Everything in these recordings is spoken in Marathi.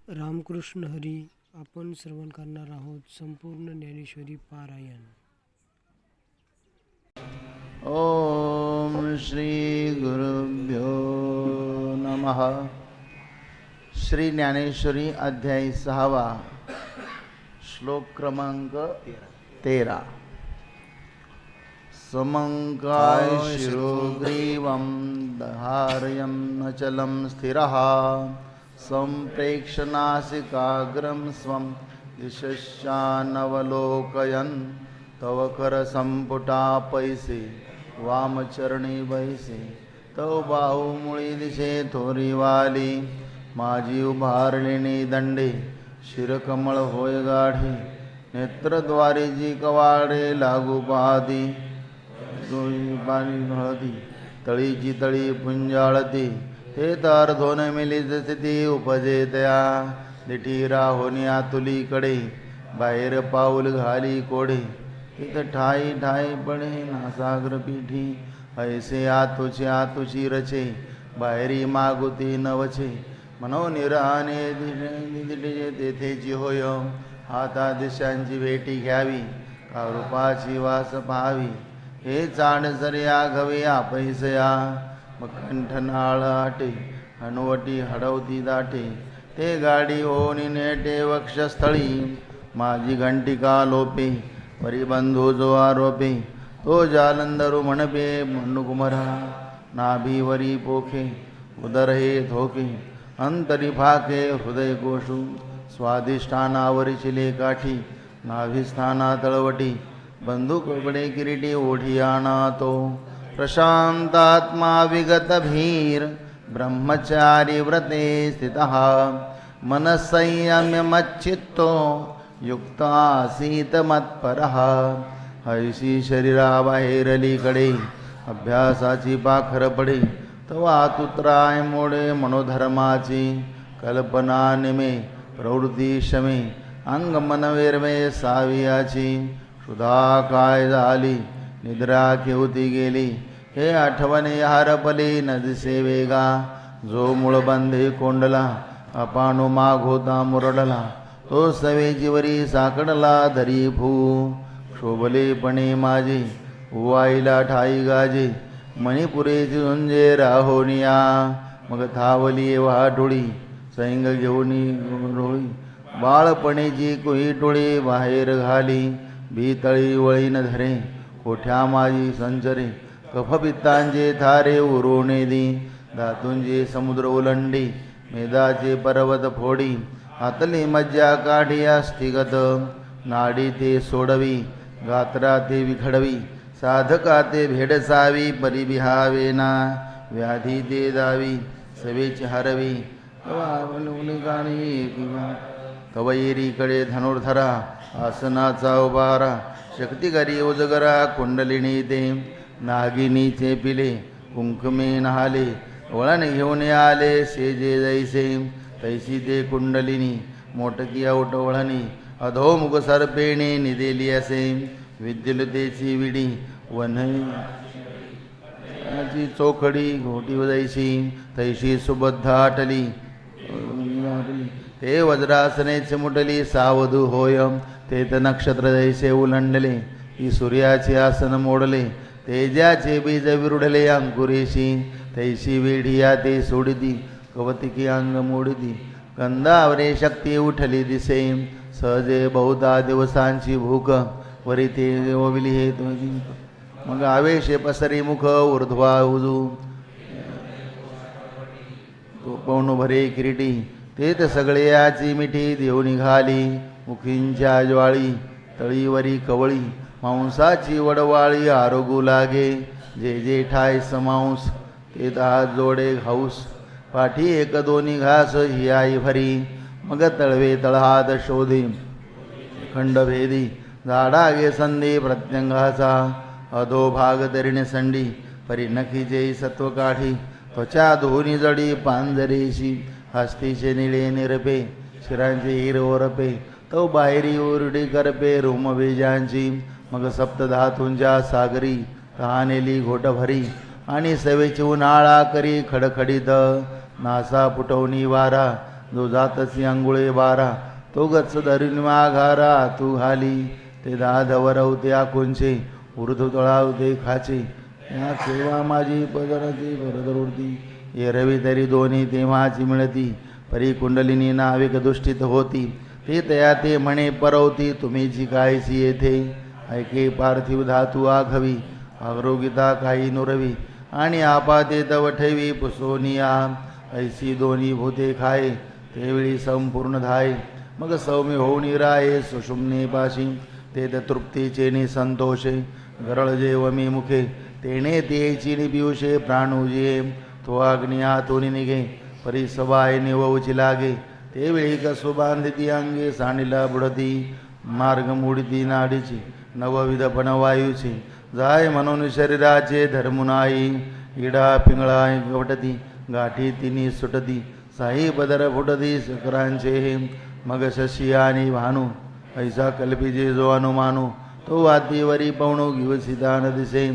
रामकृष्ण हरी. आपण श्रवण करणार आहोत संपूर्ण ज्ञानेश्वरी पारायण. ओम श्री गुरुभ्यो नमः. श्री ज्ञानेश्वरी अध्याय 6 श्लोक क्रमांक 13. समंकाय शिरोग्रीवं धारयं नचलं स्थिरः संप्रेक्षनासिकाग्रं स्वं दिशश्चानवलोकयन् तव करसंपुटा पैसे वामचरणी बैसे तव बाहुमुळी दिशे थोरीवाली माझी उभारलेली दंडे शिरकमळ होय गाढे नेत्रद्वारे जी कवाडे लागू पाहती पाणी हळदी तळीची तळी पुंजाळती हे तर धोन मिली स्थिती उपजे तया दिठी राहोनी आतुलीकडे बाहेर पाऊल घाली कोडे तिथं ठाई ठाई पडे नासाग्र पीठी ऐसे आतुची रचे बाहेरी मागुती नवचे मनोनिराने तेथेची होय हाता दिशांची भेटी घ्यावी का रूपाची वास पाहावी हे चाड जर्या घवे पैसया मग कंठनाळ आटे हनुवटी हडवती दाटे ते गाडी होनी नेटे वक्षस्थळी माझी घंटिका लोपे परिबंधू जो आरोपे तो जालंदरू म्हणपे मनुकुमरा नाभीवरी पोखे उदर हे धोके अंतरी फाके हृदय कोशू स्वादिष्ठानावरी चिले काठी नाभिस्थाना तळवटी बंदूकपडे किरीटी ओढी आणा तो प्रशांतात्मा विगत भीर ब्रह्मचारी व्रते स्थितः मनसंयम्य मच्चित्तो युक्त आसीत मत्परः हैसी शरीराबाहेरलीकडे अभ्यासाची पाखर पडे तवा तुत्राय मोडे मनोधर्माची कल्पना निमे प्रवृत्ती शमे अंग मनवेरमे सावियाची सुधा काय झाली निद्रा केवती गेली हे आठवणे हरपली नदिसे वेगा जो मूळ बंधे कोंडला अपानो माग होता मुरडला तो सवेजीवरी साकडला धरी भू शोभलेपणे माझे उवाईला ठाई गाजे मणिपुरेची झुंजे राहोनिया मग थावली वाटोळी सैंग घेऊनी डोळी बाळपणेची कुही टोळी बाहेर घाली भीतळी वळीन धरे कोठ्या माझी संचरे कफपित्तांचे थारे उरोणे दी धातूंचे समुद्र उलंडी मेदाचे पर्वत फोडी हातली मज्जा काढी अस्थिगत नाडी ते सोडवी गात्रा ते विखडवी साधका ते भेडसावी परिबिहावेना व्याधी ते दावी सवेची हरवी कवयेरीकडे धनुर्धरा आसनाचा उभारा शक्तिकरी उजगरा कुंडलिनी ते नागिनीचे पिले कुंकुमे नहाले वळण घेऊन आले सेजे जैसे तैसी ते कुंडलिनी मोटकी औटवळणी अधोमुख सर्पेणे निदेली असे विद्युलतेची विडी वनची चोखडी घोटी जैसी तैशी सुबद्ध आटली ते वज्रासने चिमुटली सावधू होय तेत नक्षत्र जैसे उलंडले ही सूर्याचे आसन मोडले तेजाचे बीज विरुडले अंकुरेशी तैशी वेढिया ते सोडिती कवतिकी अंग मोडिती गंधावरे शक्ती उठली दिसे सहजे बहुधा दिवसांची भूक वरी ते ओविली हे मग आवेशे पसरी मुख ऊर्ध्वा उजू पौन भरे किरीटी तेत सगळे याची मिठी देऊ निघाली मुखींच्या ज्वाळी तळीवरी कवळी मांसाची वडवाळी आरोगू लागे जे जे ठाय समांस ते हात जोडे घाऊस पाठी एक दोन्ही घास ही आई भरी मग तळवे तळहात शोधे खंडभेदी झाडागे संधी प्रत्यंगाचा अधोभाग तरिणे संडी परी नखीचे सत्व काठी त्वचा धोनी जडी पांजरेशी हस्तीचे निळे निरपे शिरांचे हिरवरपे तो बाहेरी ओरडी करपे रोमबीजांची मग सप्तधातूंच्या सागरी तहानेली घोट भरी आणि सवेची उन्हाळा करी खडखडीत नासा पुटवणी वारा जो जातसी अंगुळे बारा तो गच्च धरून माघारा तू घाली ते दाधवरवते आकुंचे ऊर्ध्व तळावते खाचे या सेवा माझी पदरती भरदरुडती एरवी तरी दोन्ही तेव्हाची मिळती परी कुंडलिनी नाविक दुष्टित होती ते तया ते म्हणे परवती तुम्हीची कायसी येथे ऐके पार्थिव धातू आघवी आरोगिता काही नुरवी आणि आपाते तव ठेवी पुसोनिया ऐसी दोन्ही भूते खाये तेवेळी संपूर्ण धाये मग सौम्य होऊन राये सुषुम्ने पाशी ते तृप्तीचे नि संतोषे गरळ वमी मुखे तेने तेची नि पियुषे प्राणुजे तो अग्नी आतून निघे परी सवाय निवची लागे तेवेळी कसो बांधिती अंगे साणीला बुडती मार्ग मुडती नाडीची नवविधपण वायूची जाय म्हणून शरीराचे धर्मुनाई इडा पिंगळा गवटती गाठी तिनी सुटती साई पदर फुटती सकरांचे हे मग शशी आणि भानू ऐसा कल्पीचे जो अनुमानू तो वातीवरी पवणू घेवसितान दिसे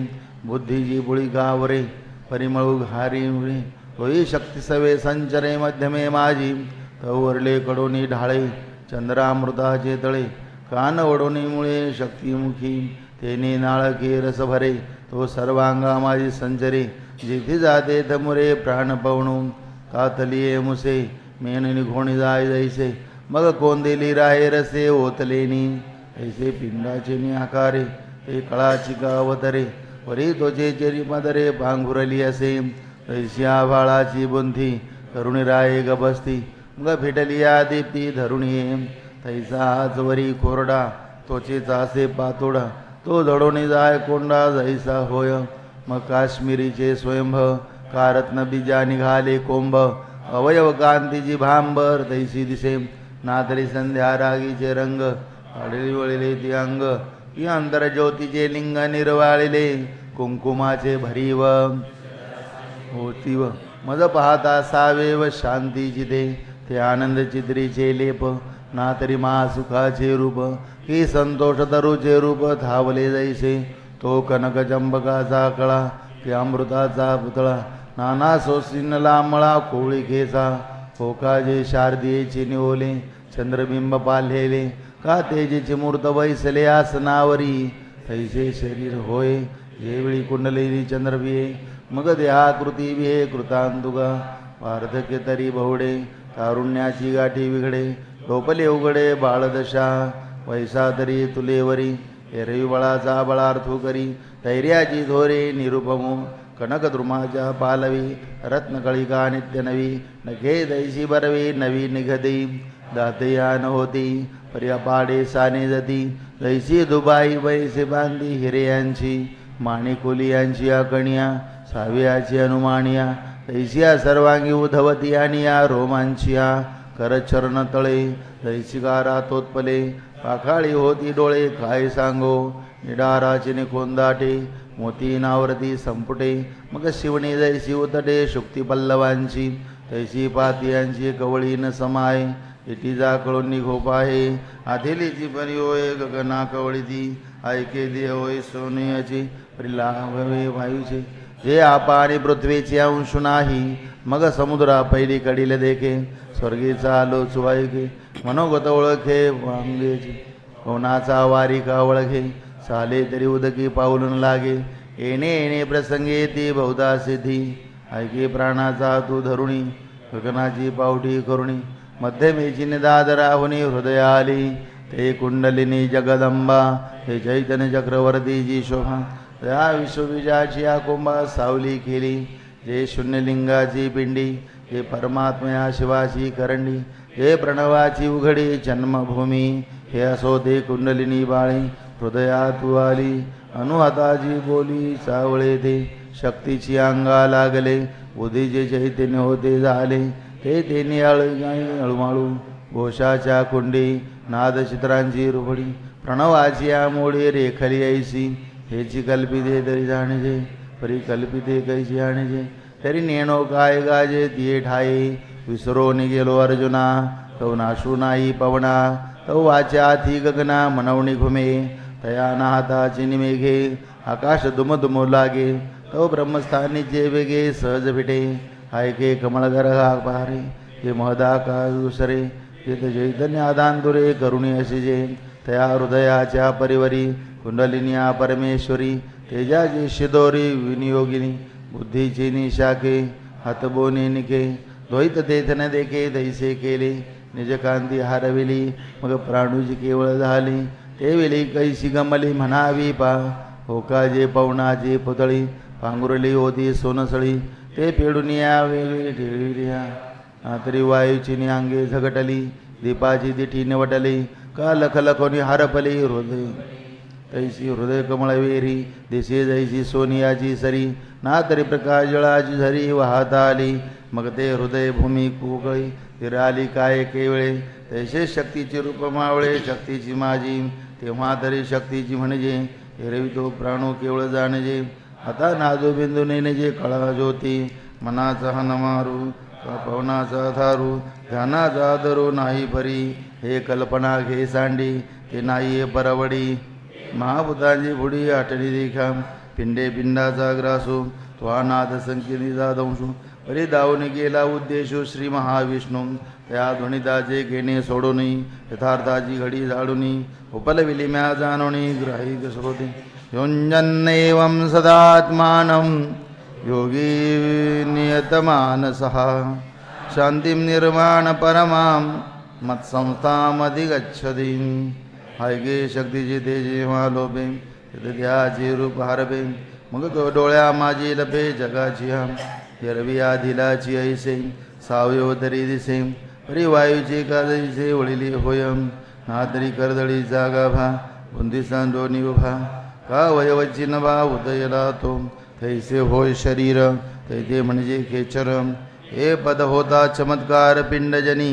बुद्धीची पुळी गावरे परिमळू घारी मुळे होई शक्ती सवे संचरे मध्यमे माझी तवरले कडोनी ढाळे चंद्रामृताचे तळे कान वडोनी मुळे शक्तिमुखी तेने नाळके रस भरे तो सर्वांगा माझी संचरे जिथे जाते तमुरे प्राण पवणू कातलिये मुसे मेननी घोणी जाय जैसे मग कोंदेली राहे रसे ओतलेनी ऐसे पिंडाचे नि आकारे ते कळाची गावतरे वरी तोचे चेरी पदरे पांघुरली असे ऐशी आभाळाची बुंथी करुणी राये गबसती मग फिटली या दीप्ती धरुणी तैसा हाच वरी कोरडा तोचे चासे पातोडा तो जडोनी जाय कोंडा जैसा होय मग काश्मीरीचे स्वयंभ कारत्न बीजा निघाले कोंभ अवयव कांतीची भांबर तैसी दिसे नातरी संध्या रागीचे रंग आडली वळले ती अंग की अंतर ज्योतीचे लिंग निर्वाळले कुंकुमाचे भरीव होतीव मज पाहता सावेव शांतीची ते आनंद चित्रीचे लेप ना तरी महासुखाचे रूप की संतोष तरुचे रूप धावले जैसे तो कनक चंबकाचा कळा की अमृताचा पुतळा नाना सोसिन लांबळा कोळिकेचा कोकाजे शारदीयेचे निवले चंद्रबिंब पाल्हेले का तेजेचे मूर्त बैसले आसनावरी तैसे शरीर होय जेवेळी कुंडलिनी चंद्रबिये मग देहाकृती बिहे कृतांतुगा वार्धक्य तरी बहुडे तारुण्याची गाठी विघडे टोपले उघडे बाळदशा वैसा तरी तुलेवरी एरवी बळाचा बळार्थू करी धैर्याची धोरे निरुपमो कनकद्रुमाच्या पालवी रत्नकळिका नित्य नवी नखे दैशी बरवी नवी निघती दातया न होती पर्यापाडे साने जती दैशी दुबाई वैसे बांधी हिरेयांची माणिकुलियांची आकणिया साव्याची अनुमानिया तैसिया सर्वांगी उधवती आणि या रोमांचिया करचरण तळे दैसिकारा तोत्पले पाखाळी होती डोळे काय सांगो निडाराचे निकोंदाटे मोती नावरती संपुटे मग शिवणी जैसी उतटे शुक्ती पल्लवांची तैसी पातियांची कवळी न समाय इटीजा कळून निघोप आहे आधेलीची परी होय गगना कवळी ती ऐके देह होय सोनियाची परिलाभवे वायूचे जे आपा आणि पृथ्वीचे अंश नाही मग समुद्रा पहिली कडील देखे स्वर्गीचा आलो चुवायके मनोगत ओळखे वांगेची कोणाचा वारी का ओळखे साले तरी उदकी पाऊलून लागे येणे येणे प्रसंगे ती बहुधा सिद्धी ऐके प्राणाचा तू धरुणी गगनाची पावठी करुणी मध्यमेची निदादरा होणी हृदयाली ते कुंडलिनी जगदंबा हे चैतन्य चक्रवर्तीची शोभा त्या विश्वबीजाची कुंभा सावली केली जे शून्यलिंगाची पिंडी जे परमात्मया शिवाची करंडी हे प्रणवाची उघडी जन्मभूमी हे असो ते कुंडलिनी बाळी हृदयात आली अनुहताची बोली सावळे ते शक्तीची अंगा लागले बुद्धीचे चैतन्य होते झाले ते अळूमाळू घोषाच्या कुंडी नादचित्रांची रुपडी प्रणवाची आमोडी रेखली ऐसी हेची कल्पिते तरी जाणजे परी कल्पिते कैसी आणजे तरी नेणो काय गाजे तिये ठाये विसरो गेलो अर्जुना तो नाशू नाही पवना तो वाच्याथी गगना मनवणी घुमे तया नाहाताची निमेघे आकाश दुमदुमो लागे तो ब्रह्मस्थानीचे वेगे सहज भेटे ऐके कमळगर हा पारे जे महदाकाश दुसरे जे चैतन्य आदांतुरे करुणी असे जे तया हृदयाच्या परिवरी कुंडलिन्या परमेश्वरी तेजाची शिदोरी विनियोगिनी बुद्धीची निशाखे हातबोने निके द्वैत तेथन देखे दैसे केले निजकांती हारविली मग प्राणूजी केवळ झाली ते वेळी कैसी गमली म्हणावी पा होकाजे पवनाची पुतळी पांघुरली होती सोनसळी ते पेडून या वेगळी ठेवल्या तरी वायूची निआंगे झगटली दीपाची दिठी निवटली का लखलखोनी हरपली हृदय तैसी हृदय कमळवेरी दिसे जैसी सोनियाची सरी ना तरी प्रकाश जळाची झरी वाहत आली मग ते हृदय भूमी कुकळी तिराली काय केवळे तैसे शक्तीचे रूप मावळे शक्तीची माझी तेव्हा तरी शक्तीची म्हणजे एरवी तो प्राणो केवळ जाणजे आता नाजो बिंदू नेजे कळा ज्योती मनाचा हन मारू पवनाचा थारू ध्यानाचा धरू नाही परी हे कल्पना घे सांडी ते नाही परवडी महाभूतांची बुडी आठडी देखा पिंडे पिंडाचा ग्रासू तो अनाथ संकेतीचा दंशू परी दावून गेला उद्देशू श्री महाविष्णू त्या ध्वनिताचे घेणे सोडून यथार्थाची घडी झाडून उपलविली म्या जाणवणी ग्राहिक श्रोते योंजन्नेवं सदात्मानं योगी नियतमानसः शांतिं निर्वाण परमां मत्संस्थामधिगच्छति हायगे शक्तीचे ते जेव्हा लोभे त्याचे रूप हरपे मग तो डोळ्या माझी लपे जगाची हम हिरवी आदिलाची ऐसे सावयव तरी दिसे परी वायूची काजैसे वळिली होयम ना तरी कर्दळीचा गाभा बुंदिसा दोन्ही उभा का वयवची नभा उदयला तो तैसे होय शरीर तैते म्हणजे खेचर हे पद होता चमत्कार पिंडजनी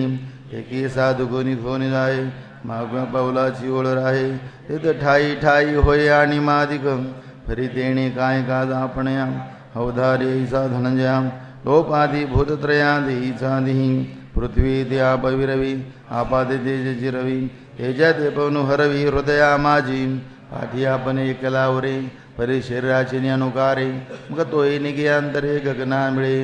एकी साधू कोणी खोनी जाय माग पावलाची ओळ राहे तिथं ठाई ठाई होय आणि मादिक फरी तेणे काय काज आपण्या अवधारेचा धनंजया लोपादी भूतत्रया देईचा देही पृथ्वी ते आपविरवी आपादे तेज चिरवी तेजा ते पवनु हरवी हृदया माझी पाठी आपण एकलावरे परी शरीराचे अनुकारे मग तोही निघे अंतरे गगना मिळे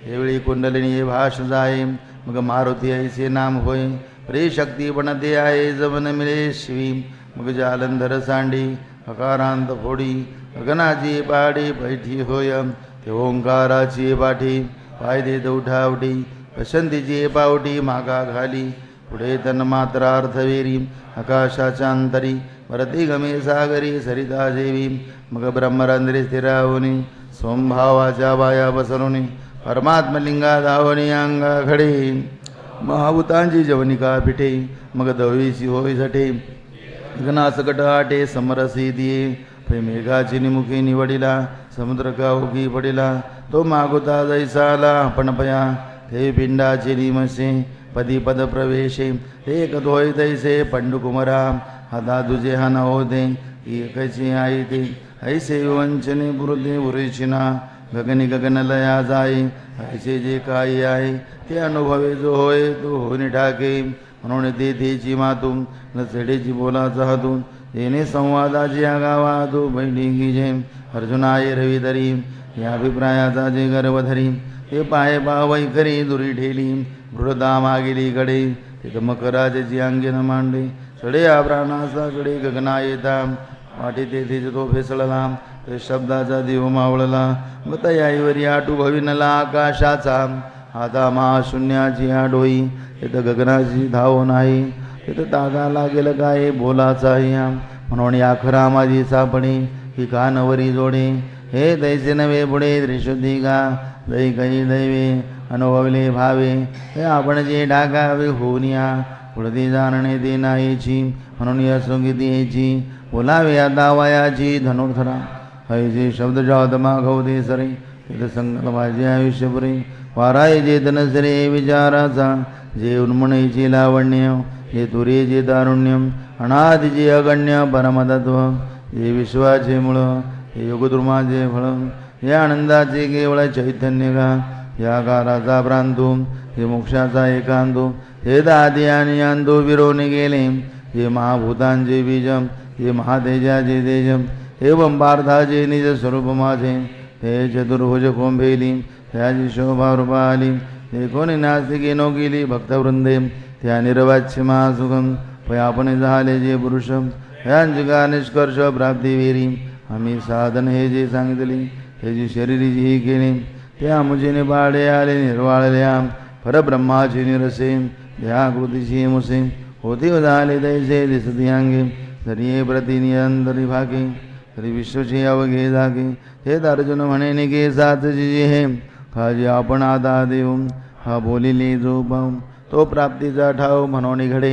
हेवेळी कुंडलिनी भाष जाय मग मारुती ऐसे नाम होय परी शक्ती बनते आहे जवन मिळे शिवी मग जालंधर सांडी हकारांत फोडी गगनाची पाडी पैठी होय ते ओंकाराची पाठी पाय देत उठावटी पसंतीची पावटी मागा घाली पुढे तन मात्र अर्थवेरी आकाशाच्या अंतरी वरती गमे सागरी सरिता देवी मग ब्रह्मरंध्रे स्थिरावनी स्वभावाच्या बाया बसवणी परमात्मलिंगा धावणी अंगा खडे महाभूतांची जवनिका पिठे मग दवीची होय झटे गगनासकट आटे समरसी दिये मेघाची निमुखी निवडिला समुद्र काऊकी पडिला तो मागुता जैसाला पणपया हे पिंडाचे निमसे पदी पद प्रवेशे एक धोय तैसे पंडुकुमरा हाता तुझे हा नवोदे एकची आई ते ऐसे वंचने बुरुदे उरेचिना गगनी गगनलया जाई ऐसे जे काही आहे ते अनुभवे जो होय तो होणे टाके म्हणून तेथेची मातून न चढेची बोलाचा हातून येणे संवादाची गावा तू बैठी जे अर्जुनाय रविधरी या अभिप्रायाचा जे गर्भधरी ते पाय पावई करी दुरी ठेली मृदा मागिली कडे तिथं मकराजाची अंगेन मांडे चढे या प्राणाचा कडे गगना येता वाटे तेथेच तो फेसळला ते शब्दाचा देव मावळला मग याईवरी आटू भविनला आकाशाचा आता महाशून्याची आडोई तिथं गगनाची धाव नाही तिथं तागा लागेल काय बोलाचा या म्हणून या खरा माझी सापणे ही कानवरी जोडे हे दैसे नवे पुढे त्रिशुद्धी का दै काही दैवे अनुभवले भावे हे आपण जे डागावे होऊन या पुढे जाणणे ते नाहीची म्हणून या संगीतीची बोलावे या दावायाची धनुर्धरा हैजे शब्द जात मागवते सरे तिथं संगत माझे आयुष्यपुरे वाराय जे धनसरे विचाराचा जे उन्मणीची लावण्य जे तुरे जे दारुण्यम अनादि जे अगण्य परमतत्व जे विश्वाचे मूळ हे योगद्रुमाचे फळ हे आनंदाचे केवळ चैतन्य का या काराचा प्रांतू हे मोक्षाचा एकांतो हे दादी आणि अंतो विरोने गेले हे महाभूतांचे बीजम हे महातेजाचे तेजम एवं पार्थाचे निज स्वरूप माझे हे चतुर्भुज कोंभेली ह्याची शोभा रूपा आली देखोनी नास्तिकेनो केली भक्तवृंदे त्या निर्वाच्य महासुखम पयापणे झाले जे पुरुष यांचिका निष्कर्ष प्राप्तीवेरी आम्ही साधन हे जे सांगितले हे जे शरीरी जी केले त्या मुझे बाळे आले निर्वाळल्या परब्रह्माची निरसे ध्याकृतीची मुसे होते झाले दैसे दिसती अंगे तरी प्रतिनियंतरी भागे तरी विश्वचे अवघे जागे हे अर्जुन म्हणे निघे सात जी हे खाजी आपण आता देऊ हा बोलिले जो पाहू तो प्राप्तीचा ठाव म्हणून घडे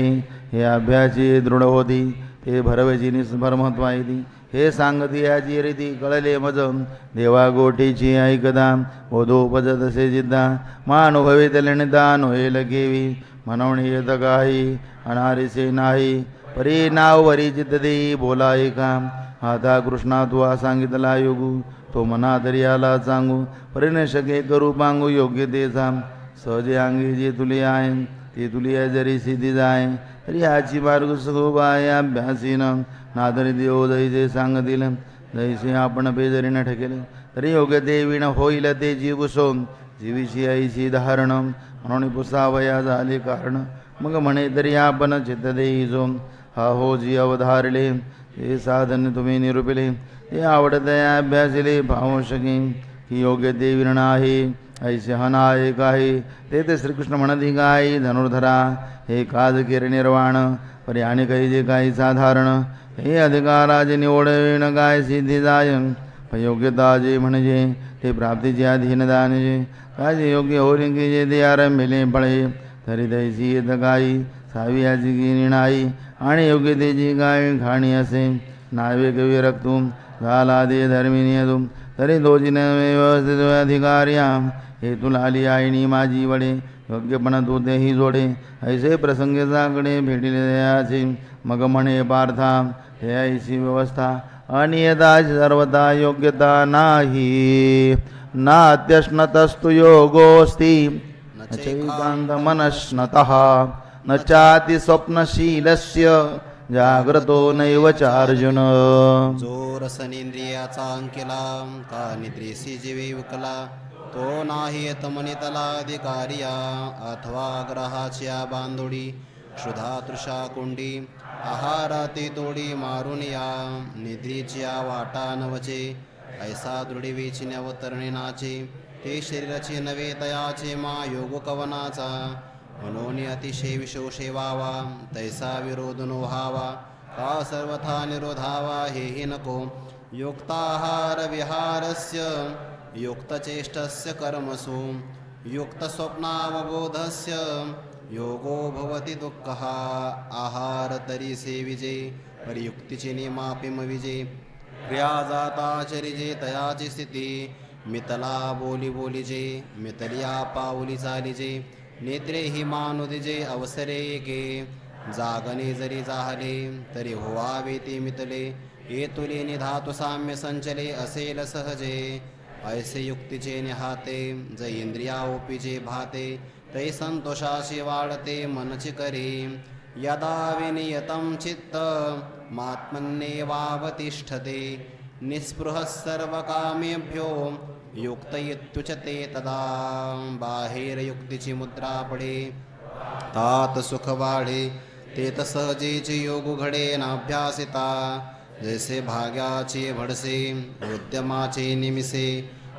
हे अभ्याची दृढ होती ते भरवेची निस्भर महत्वायती हे सांगती याची रीती कळले मज देवा गोठीची ऐकदा बोधोपजत असे जिद्दा मानुभवित निदान होईल घेवी म्हणून येत काही अनारिसे नाही परी नाव वरी चित्त देई बोला एका आता कृष्णा तुवा सांगितला योगू तो मना तरी आला सांगू परीने शके करू पांगू योग्य तेचा सहजे अंगी जे तुले आहे ते तुली जरी सिद्धी जाय तरी याची मार्ग सुखोबा आहे अभ्यासीन नादरी देव दैसे सांगतील दैसे आपण बेजरी न ठकेले तरी योग्य देवीन होईल ते जीव सोम जीवीशी ऐशी धारण म्हणून पुसावया झाले कारण मग म्हणे तरी आपण चित्त देई जो हा हो जी अवधारले ते साधन तुम्ही निरूपिले ते आवडत अभ्यासिले भाव शके की योग्य देवीन नाही ऐसे हनाय काही ते श्रीकृष्ण म्हणती गाई धनुर्धरा हे काज केर निर्वाण परी आणि काही जे काही साधारण हे अधिकाराचे निवडविण काय सिद्धी जाय योग्यता जे म्हणजे ते प्राप्तीचे अधीन दानजे काय जे योग्य होरिंगी जे ते आरंभिले पळे तरी दैसी येत गाई सावियाची गिनी नाही आणि योग्यतेची गाय खाणी असे नावे कवी रक्तुम झाला दे धर्मिनी तुम तरी दोजीने व्यवस्थित अधिकार्या हे तुला आली आईनी माझी वडे योग्यपणा तू तेही जोडे ऐसे प्रसंगे जाकडे भेटले याचे मग म्हणे पार्था हे ऐशी व्यवस्था अनियता सर्वता योग्यता नाही नात्यश्नतस्तु योगोस्ति न चैकान्त मनश्नतः न चाति स्वप्नशीलस्य जाग्रतो नैव चार्जुन जो रसनेंद्रियाचा अंकिला का निद्रेसी जीवे विकला तो नाही तमनितला अधिकारिया अथवा ग्रहाच्या बांधोडी क्षुधा तृषा कुंडी आहाराती तोडी मारून या निद्रेच्या वाटा नवचे ऐसा दृढीवेची नवतरणे नाचे ते शरीराचे नवे तयाचे मा योग कवनाचा म्हणून अतिशय विशोषे व्हावा तैसा विरोध नो व्हावा का सर्वथा निरोधावा हेही नको युक्ताहार विहारस्य युक्तचेष्टस्य कर्मसु युक्तस्वप्नावबोधस्य योगो भवति दुःखः आहार तरी सेविजे परियुक्तीचे नियमापिम विजे क्रिया जाता चरिजे तयाची स्थिती मितला बोली बोलीजे मितलिया पाऊली चालिजे नेत्रे हि मानुदिजे अवसरे गे जागणे जरी जाहले तरी होवावे ते मितले ये तुले निधातु साम्य संचले असेल सहजे ऐसे युक्तीचे निहाते जै इंद्रिया ओपीचे भाते तै संतोषाशी वाढते मनची करी यदा विनियतं चित्त मात्मन्येवावतिष्ठते निस्पृहः सर्वकामेभ्यो युक्तयुच्यते तदा बाहेर युक्तीची मुद्रा पडे तात सुख वाढे ते सहजेचे योग घडे नाभ्यासिता जैसे भाग्याचे भडसे उद्यमाचे निमिसे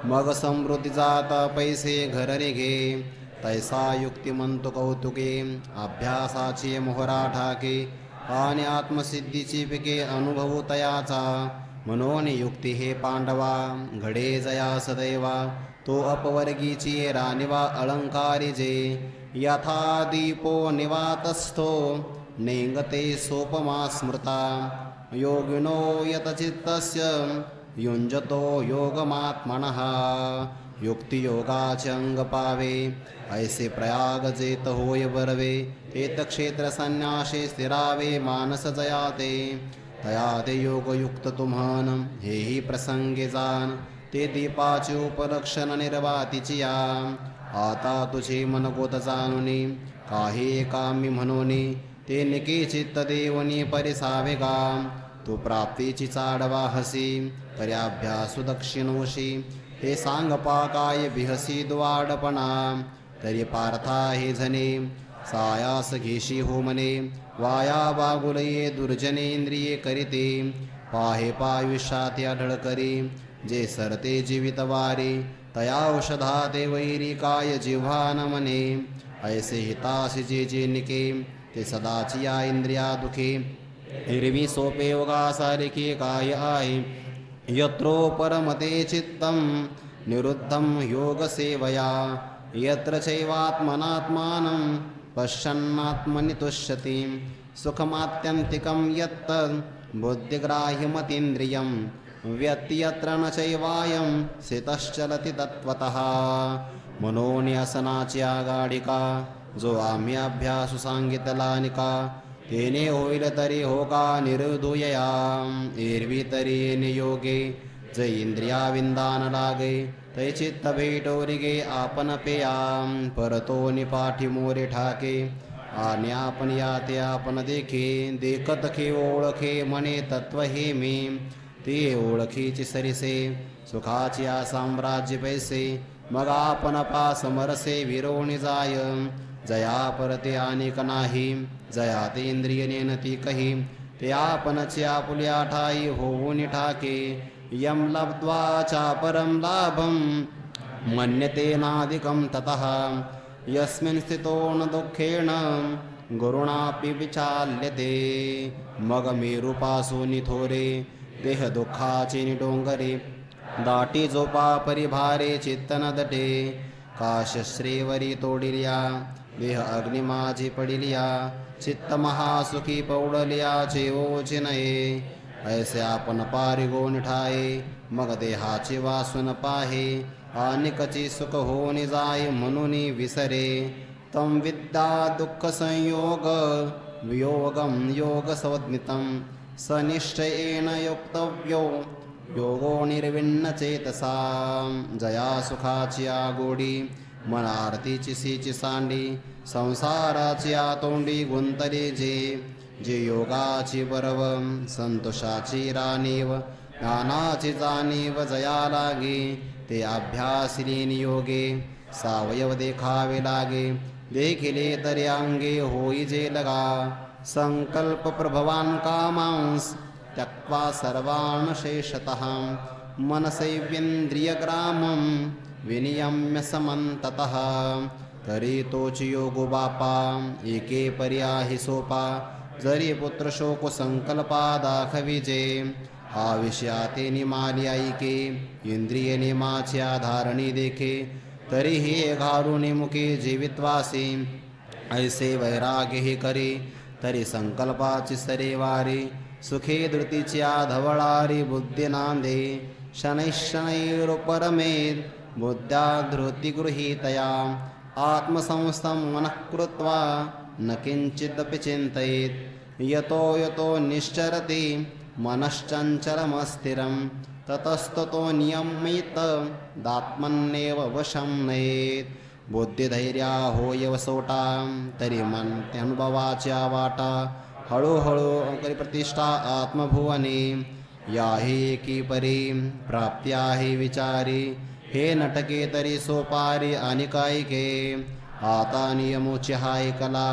मग समृद्धी जाता पैसे घर रे घे तैसा युक्तिमंत कौतुके अभ्यासाचे मोहरा ठाके आणि आत्मसिद्धीची पिके अनुभवू तयाचा म्हणून युक्ती हे पांडवा घडे जया सदैवा तो अपवर्गीची रानिवा अलंकारी जे यथा दीपो निवातस्थो नेंगते सोपमा स्मृता योगिनो यतचित्तस्य युञ्जतो योगमात्मनः युक्तियोगाचे अंग पावे ऐसे प्रयाग जेत होय बरवे तेत क्षेत्र संन्यासे स्थिरावे मानस जयाते तया ते योगयुक्त तुम्हान हेही प्रसंगे जान ते दीपाचे उपलक्षण निर्वातीची या आता तुझे मन गोत जाणुनी काही कामी म्हणूनी ते निके चित्त देवनी परिसावे गा तू प्राप्तीची चाडवा हसी पर्याभ्यासु दक्षिणोशी हे सांग पाकाय बिहसी द्वाडपणा तरी पार्था हे झने सायास घेशी हो मने वाया बागुलये दुर्जनेंद्रिये करीते पाहे पायुष्यात आढळ करी जे सरते जीवित वारे तया औषधा ते वैरी काय जिव्हा न मने ऐसे हितासी जे निके ते सदाची या इंद्रिया दुखे हिरवी सोपे योगासारिके काय आहे यत्रो परमते चित्तं निरुद्धं योगसेवया यत्र चैवात्मनात्मानं पश्यन्नात्मनि तुष्यति सुखमात्यन्तिकं यत् बुद्धिग्राह्यमतीन्द्रियं व्यत्यत्र न चैवायं स्थितश्चलति तत्त्वतः मनोन्यसनाची आगाडिका जो आम्ही अभ्यासु सांगितलानिका तेने होईल तरी हो का निर्दुयया एरवी तरी येणे योगे जै इंद्रिया विंदान लागे तै चित्त भेटोरिगे आपण पेयाम परतो निपाठी मोरे ठाके आणि आपण याते आपण देखे देखत खे ओळखे म्हणे तत्व हे मी ते ओळखीची सरिसे सुखाची आ साम्राज्य पैसे मग आपण पास मरसे विरोणी जाय जया परते अनेक नाही जया ते इंद्रिय नेनती कही ते आपणचे आपुल्या ठाई होऊन ठाके यम लब्ध्वा चापरं लाभं मन्यते नाधिकं ततः यस्मिन् स्थितो न दुःखेन गुरुणापि विचाल्यते मग मेरुपासूनि थोरे देह दुःखाचे निडोंगरे दाटी जोपा परिभारे चित्त न दटे काशश्रीवरी तोडिल्या देह अग्निमाजी पडिलिया चित्त महासुखी पौडलिया चेवोचे नये ऐसे आपण पारिगोन ठाये मग देहाची वासून पाहे अनिकची सुख होऊन जाय म्हणून विसरे तम विद्या दुःख संयोग वियोगम योग संज्ञितं सनिश्चयेन युक्तव्यो योगो निर्विण्ण चेतसा जया सुखाची आगोडी मन आरतीची सीची सांडी संसाराची आतोंडी गुंतले जे योगाची बरव संतोषाची राणीव ज्ञानाची जाणीव जया लागे ते अभ्यासिलीन योगे सावयव देखावे लागे देखिले तरी अंगे होई जे लगा संकल्प प्रभवान कामांस त्यक्त्वा सर्वान् शेषतः मनसैवेन्द्रियग्रामं विनियम्य समन्ततः तरी तोच योगो बापा एके पर्याही सोपा जरी पुत्र शोक संकल्पा दाखविजे हा विषयाते निमाली ऐके इंद्रिय निमाची आधारणी देखे तरी हे घारुणी मुखे जीवित्वासी ऐसे वैराग्य हे करे तरी संकल्पाची सरे वारी सुखे धृतीची धवळारी बुद्धी नांदे शनैश्शनैरुपरमेद बुद्ध्या धृती गृहीतया आत्मसंस्थं मनः कृत्वा न किंचिदपि चिन्तयेत् यतो यतो निश्चरति मनश्चञ्चलमस्थिरं ततस्ततो नियमित दात्मन्नेव वशं नयेत् बुद्धिधैर्या होय वसोटा तरी मन अनुभवाच्या वाटा हळूहळू करी प्रतिष्ठा आत्मभुवने याही की परी प्राप्ती आहे विचारी हे नटके तरी सोपारी आणि कायके आता नियमोची हाय कला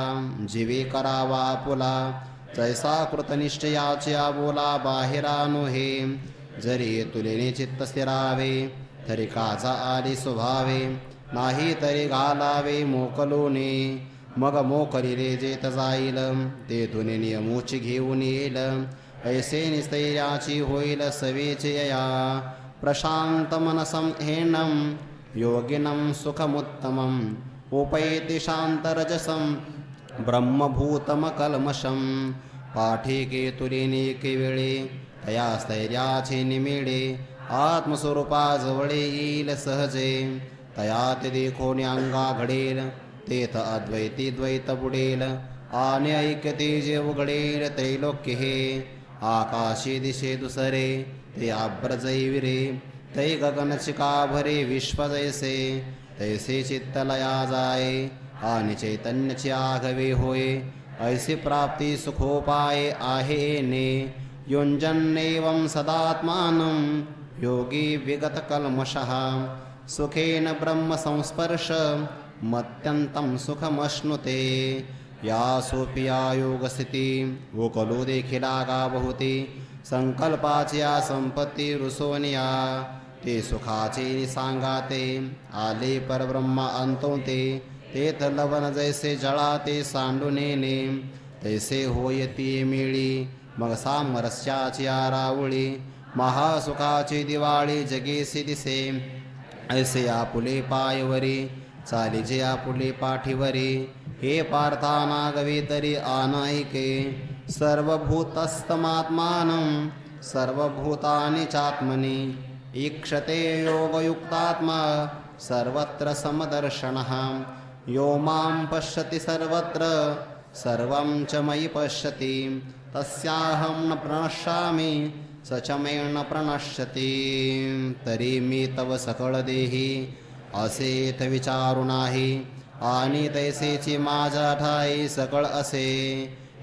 जीवे करावा पुला जैसा कृतनिश्चयाच्या बोला बाहेरानो हे जरी तुलेने चित्त स्थिरावे तरी काचा आली स्वभावे नाही तरी घालावे मोकलोने मग मोकलिले जेत जाईल तेथून नियमोची घेऊन येईल ऐसे निस्थैर्याची होईल सवेचे या प्रशांत मनसं हेणं योगिनं सुखमुत्तमम् उपैति शांतरजसं ब्रह्मभूतमकल्मषं पाठी केतुलिनेके वेळे तया स्थैर्याचे निमिळे आत्मस्वरूपाजवळे येईल सहजे तया ते देखोने अंगा घडेल तेथ अद्वैती द्वैत बुडेल आणि ऐक्यते जे उघडेल त्रैलोक्य हे आकाशी दिशे दुसरे ते आब्रजैविरे तै गगनचिका भरे विश्व जैसे तैसे चित्तलया जाय आणि चैतन्यची आघवे होय ऐसी प्राप्ती सुखोपाय आहे ने युंजन्नेवं सदात्मानं योगी विगत कल्मषः सुखेन ब्रह्म संस्पर्श मत्यंतं सुखमश्नुते या सोपिया योगस्थिती वोकलो देखिला गावहुती संकल्पाची या संपत्ती रुसोनिया ते सुखाचे सांगाते आले परब्रह्म अंतोते तेथ लवण जैसे जळा ते सांडूनेने तैसे होयती मिळी मग सामरस्याची आरावळी महासुखाची दिवाळी जगेसी दिसे ऐसे आपुले पायवरी चाली जे आपुले पाठीवरी हे पार्था नागवे तरी अनायके सर्वभूतस्तमात्मानं सर्वभूतानि चात्मनि ईक्षते योगयुक्तात्मा सर्वत्र समदर्शनः यो मां पश्यति सर्वत्र सर्वं च मयि पश्यति तस्याहं न प्रणश्यामि स च मे न प्रणश्यति तरी मी तव सकळ देही असेथ विचारू नाही आणि तैसेची माझ्या ठाई सकळ असे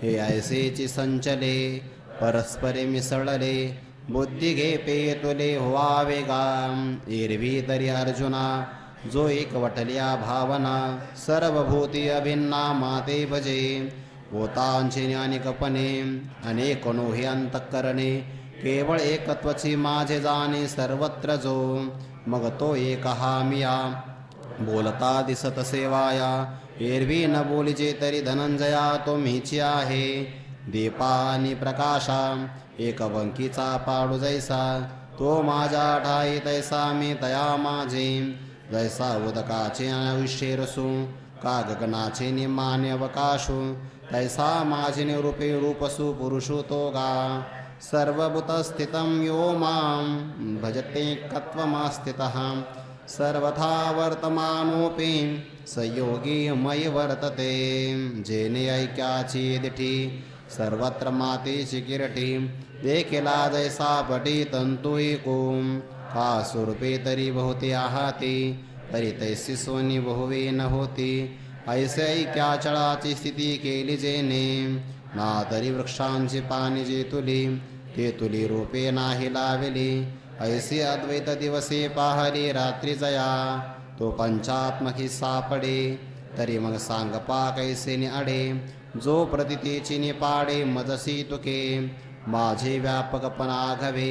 हे ऐसेची संचले परस्परे मिसळले बुद्धी घे पेतुले व्हावे गाम एरवी तरी अर्जुना जो एक वटल्या भावना सर्वभूती अभिन्ना माते भजे भूतांचे ज्ञानिकपणे अनेकनो हे अंतःकरणे केवळ एकत्वची माझे जाणे सर्वत्र जो मग तो एक हा मिया बोलता दिसत सेवाया एरवी न बोलिजे तरी धनंजया तो मीची आहे दीपानी प्रकाशा एक वंकीचा पाडू जैसा तो माझ्या ठाई तैसा मी तया माझे जैसा उदकाचे आयुष्य रसू का गगनाचे निमान्य अवकाशू तैसा माझे निरूपे रूपसु पुरुषो तो गा सर्वभूतस्थितं यो मां भजते कत्वमास्थितः सर्वथा वर्तमानोऽपि स योगी मयि वर्तते जेने ऐक्याची दिठी सर्वत्र मातेची किरटी देखिला जैसा पटी तंतु एकूम का स्वरूपे तरी बहुते आहाती तरी तैसी सोनी बहुवे न होती ऐसे ऐक्या चळाची स्थिती केली जेने ना तरी वृक्षांची पाने जे तुली ते तुली रूपे नाही लावली ऐसे अद्वैत दिवसे पाहली रात्री जया तो पंचात्मकी सापडे तरी मग सांग पा कैसे नि अडे जो प्रतितेची निपाडे मजसी तुके माझे व्यापकपणा घवे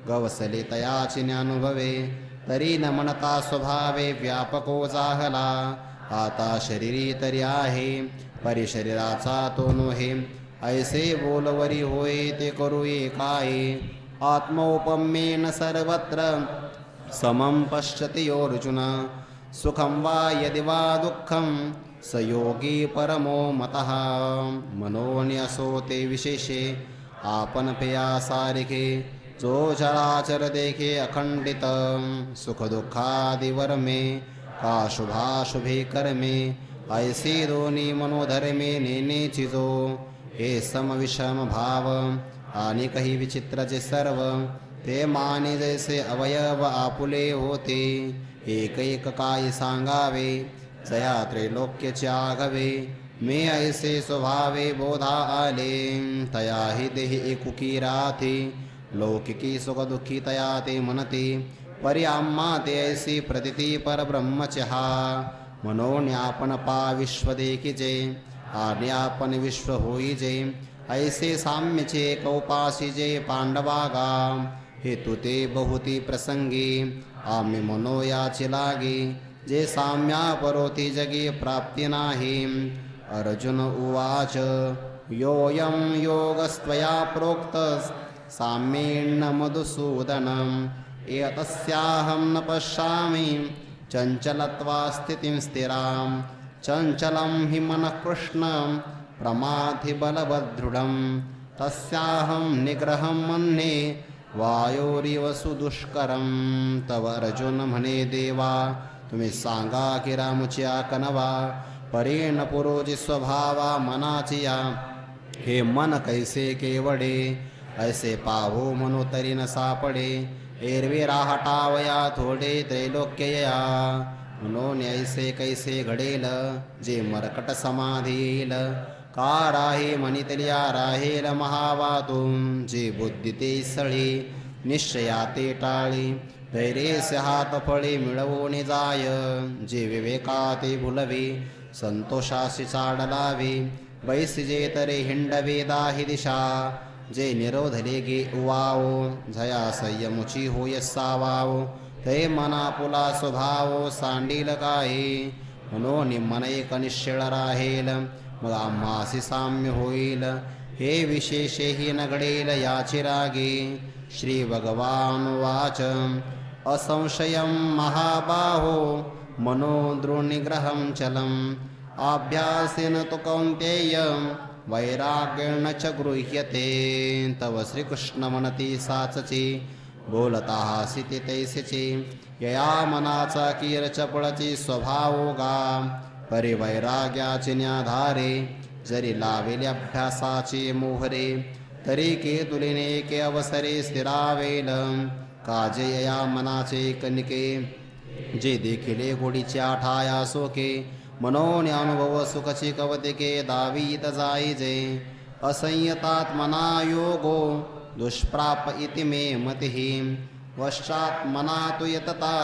गवसले तयाची अनुभवे तरी न म्हणता स्वभावे व्यापको जाहला आता शरीरी तरी आहे परिशरीराचा तो नोहे ऐसे बोलवरी होय ते करू काय आत्मौपम्येन सर्वत्र समं पश्यति योऽर्जुन सुखं वा यदि वा दुःखं स योगी परमो मतः मनोन्यसो ते विशेषे आपन पेया सारिखे जो चराचर देखे अखंडित सुख दुःखादिवर में का शुभाशुभे कर्मे ऐसे दोन्ही मनोधर्मे नेने चिजो हे सम विषम भाव आणि काही विचित्र जे सर्व ते माने जैसे अवयव आपुले होते एक एक काय सांगावे जया त्रैलोक्यचे आघवे मे ऐसे स्वभावे बोधा आले तया हि देहि एकुकी राथे लौकिकी सुख दुःखी तया ते मनते परि आम्हा ते ऐसी प्रतिती परब्रह्मचहा मनोन्यापन पा विश्व देखिजे आज्ञापन विश्व होईजे ऐसे साम्यचे कौपासीजे पांडवागा हेतु ते बहुती प्रसंगी आम्ही मनोयाची लागे जे साम्या परोती जगी प्राप्ती नाही अर्जुन उवाच योऽयं योगस्त्वया प्रोक्त साम्येन मधुसूदनम् एतस्याहं न पश्यामि चञ्चलत्वा स्थितिं स्थिरां चञ्चलं हि मनः कृष्णं प्रमाथि बलवदृढं तस्याहं निग्रहं मन्ये वायोरिव सुदुष्करं तव अर्जुन म्हणे देवा तुम्ही सांगा की रामुच्या कनवा परेण पुरोजी स्वभावा मनाचिया हे मन कैसे केवडे ऐसे पाहो मनो तरी न सापडे एरवी राहटावया थोडे त्रैलोक्यया म्हणून ऐसे कैसे घडेल जे मरकट समाधी येईल का राहे मनितल्या राहेल महावातून जे बुद्धी ते सळी निश्चया ते टाळी धैर्यस्य हात फळे मिळवून जाय जे विवेकाते भुलवे संतोषाशी चाडलावे बैसिजे तरे हिंडवे दाही दिशा जे निरोधले गे उवाओ झया संयमुची होय सावाओ ते मना पुला स्वभाव सांडील काय म्हणून मन एक निश्चळ राहेल मग आम्हासी साम्य होईल हे विशेषही न घडेल याची रागे श्री भगवान वाच असंशयं महाबाहो मनोदृनिग्रहं चलम् अभ्यासेन तु कौन्तेय वैराग्येण च गृह्यते तव श्रीकृष्ण म्हणती साचची बोलता हासिते तैसेची यया मनाचा कीर चपळची स्वभाव गा परिवैराग्याचे न्याधारे जरी लावेले अभ्यासाचे मोहरे तरी केतुलिने के अवसरे स्थिरावेल काजे या मनाचे कनिके जे देखिले गोडीच्या ठाया सोके मनोन अनुभव सुखची कवतिके दावीत जाईजे असंयतात मना योगो दुष्प्राप इति मे मतिहि वश्चात् मना तु यतता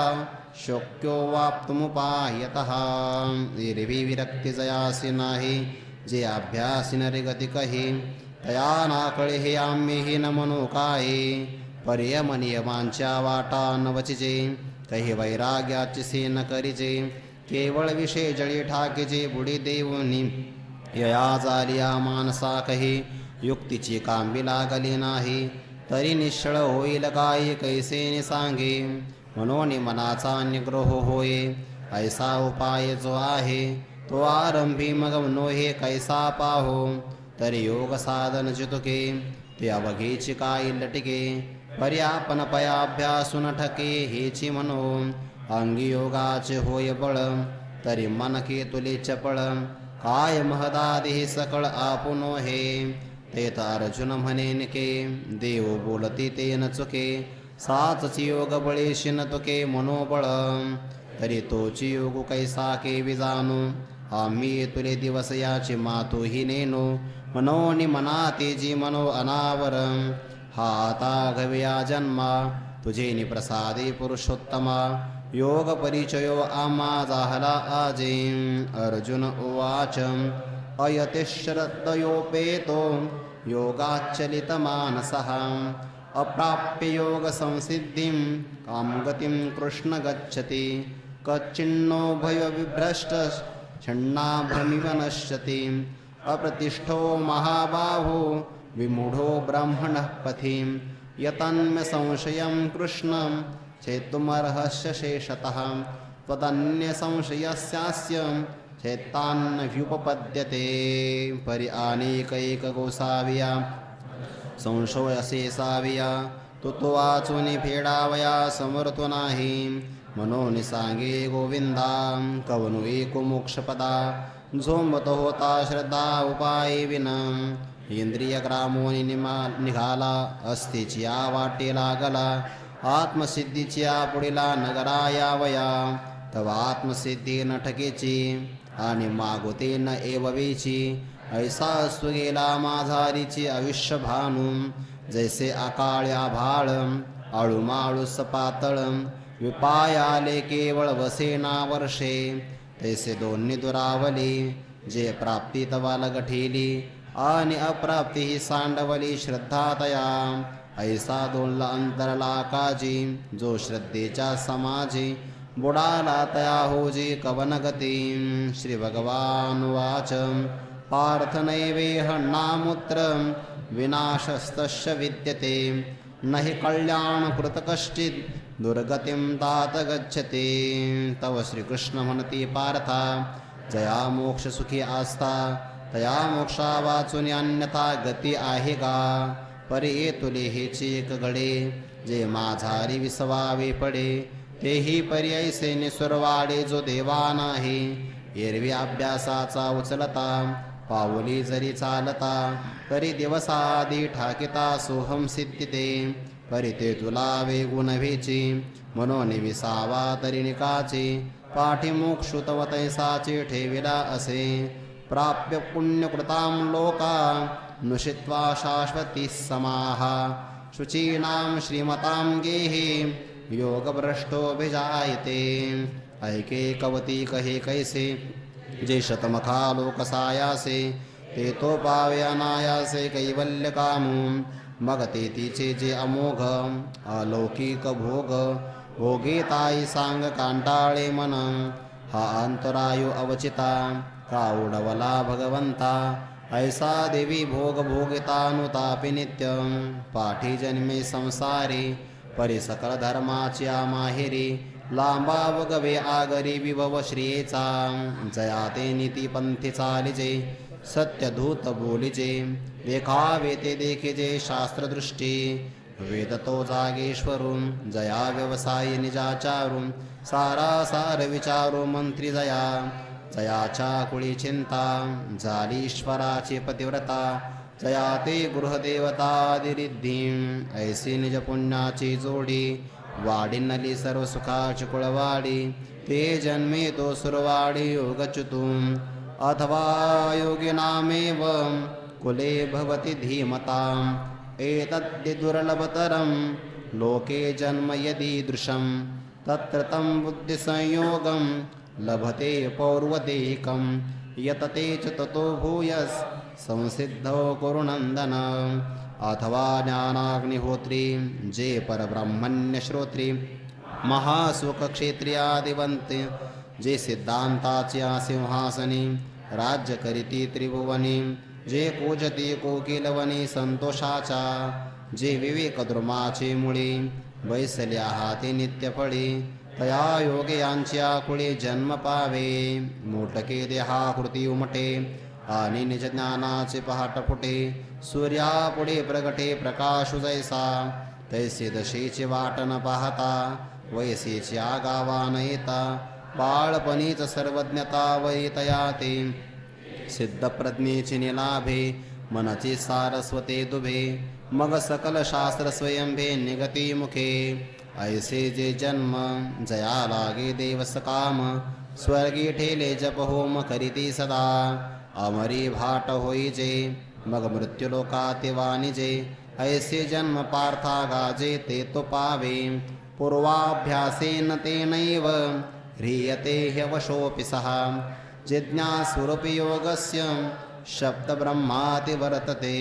शक्यो वाप्तुमुपायतः एरवी विरक्ती जयासी नाही जे अभ्यासी नरे गती कही तया नाकळे हे आम्ही न म्हणू काय पर्यमनियमांच्या वाटा न वचिजे काही वैराग्याची सेन करीजे केवळ विषय जळी ठाकीचे बुडी देवनी यया जालिया मानसा कही युक्तीची कांबी लागली नाही तरी निश्चळ होईल काय कैसे सांगे म्हणून मनाचा निग्रह होय ऐसा उपाय जो आहे तो आरंभी मग नोहे कैसा पाहो तरी योग साधन चितुके ते अवघेची काय लटिके पर्यापन पयाभ्यासून ठके हेची मनो अंगी योगाचे होय बळ तरी मन के तुले चपळ काय महदादी सकळ आपुनो हे ते तर अर्जुन म्हणेन के देव बोलती ते न चुके साचची योग बळेशी न तुके मनोबळ तरी तोची योग कैसा के विजानो आम्ही तुले दिवस याची मातू ही नेनो मनोनी मना तेजी मनो अनावर हा आता घव्या जन्मा तुझे निप्रसादे पुरुषोत्तमा योग परिचयो आम्हा जाहला आजे अर्जुन उवाच अयतिश्रद्धयोपेतो योगाच्चलित मानसः अप्राप्य योग संसिद्धिं कामगतिं कृष्ण गच्छति कच्चिन्नो भय विभ्रष्ट छन्नाभ्रमिव नश्यति अप्रतिष्ठो महाबाहो विमूढो ब्राह्मणः पथि यतन्म संशयं कृष्णं चेतुमर्हस्य शेषतः त्वदन्य संशयस्यास्य चेतान्नभ्युपपद्यते परि अनेकैक गोसाविया संशयशेषाविया तो वाचूनि फेडावया समर्थो नाही मनोनि सांगे गोविंदा कवनु एको मोक्षपदा झोंबत होता श्रद्धा उपाय विन इंद्रिय ग्रामोनि निघाला अस्थिच्या वाटे लागला आत्मसिद्धीच्या पुढीला नगरा यावया तव आत्मसिद्धी न ठकेची आणि मागोते न एववेची ऐसा असू गेला माझारीची आयुष्य भानू जैसे आकाळ्या भाळ आळूमाळू सपातळ विपायाले केवळ वसेना वर्षे तैसे दोन्ही दुरावली जे प्राप्ती तवा लगठेली आणि अप्राप्ती ही सांडवली श्रद्धा तया ऐसा दोनला अंतरला काजी जो श्रद्धेच्या समाजी बुडाला तया होजी कवनगती श्री भगवान वाच पार्थ नैवेह नामुत्र विनाशस्तस्य विद्यते नहि कल्याण कृत कश्चित दुर्गतिं तात गच्छते तव श्रीकृष्ण म्हणती पार्था जया मोक्ष सुखी आस्था तया मोक्षा वाचून अन्यथा गती आहे गा परी तुले हेची एक घडे जे माझारी विसवावे पडे तेही पर्यायसे निसुरवाडे जो देवा नाही एरवी अभ्यासाचा उचलता पावली जरी चालता तरी दिवसादी ठाकिता सोहम सिद्धिते परी ते तुला वेगुण भेची म्हणून विसावा तरी निकाची पाठीमुक्षु तव तैसाचे ठेविला असे प्राप्य पुण्यकृतां लोका नुषित्वा शाश्वती समाहा शुचीनां श्रीमतां गेहे योगभ्रष्टोऽभिजायते ऐके कवती कहे कैसे जे शतमखा लोकसायासे ते तो पावे अनायासे कैवल्य कामू मग ते तिचे जे अमोघ अलौकिक भोग भोगे ताई सांग कांटाळे मन हा अंतरायु अवचिता का उडवला भगवंता ऐसा देवी भोग भोगितानुतापि नित्यं पाठी जन्मे संसारी परी सकल धर्माच्या माहेरी लांबा वगवे आगरी विभव श्रियेचा जया ते नीती पंथी चालिजे सत्यधूत बोलिजे देखावे ते देखिजे शास्त्रदृष्टी वेद तो जागेश्वरून जया व्यवसाय निजाचारून सारासार विचारो मंत्री जया जयाच्या कुळी चिंता झालीश्वराची पतिव्रता जया ते गृहदेवतादिरिद्धीं ऐसी निज पुण्याची जोडी वाढीनली सर्व सुखाची कुळवाडी ते जन्मे तो सुरवाडी योगच्युतुम अथवा योगिनामेव कुले भवति धीमताम् एतद्धि दुर्लभतरं लोके जन्म यदीदृशं तत्र तं बुद्धिसंयोगं लभते पौर्वदेकं यतते च ततो भूयस् संसिद्धो कुरुनन्दन अथवा ज्ञानाग्निहोत्री जे परब्रह्मण्य श्रोत्री महासुखक्षेत्रियादिवंते जे सिद्धांताच्या सिंहासनी राज्य करीती त्रिभुवनी जे पूजती कोकिलवनी संतोषाचा जे विवेक द्रुमाचे मुळी वैसल्या हाती नित्यफळी तया योगे यांच्या कुळी जन्म पावे मोटके देहाकृती उमटे आणि निज ज्ञानाचे पहाट फुटे सूर्यापुढे प्रगटे प्रकाशु जैसा तैसे दशेचे वाट न पाहता वयसेच्या गावान येता बाळपणीच सर्वज्ञता वैतया ते सिद्धप्रज्ञेची निलाभे मनची सारस्वते दुभे मग सकल शास्त्र स्वयंभे निगती मुखे ऐसे जे जन्म जया लागे देवस काम स्वर्गी ठेले जप होम करीती सदा अमरी भाट होईजे मग मृत्युलोकाते वाणिजे ऐसे जन्म पार्था गाजे ते तो पावे पूर्वाभ्यासेन तेनैव ह्रियते ह्यवशोऽपि सः जिज्ञासुरपि योगस्य शब्दब्रह्माति वर्तते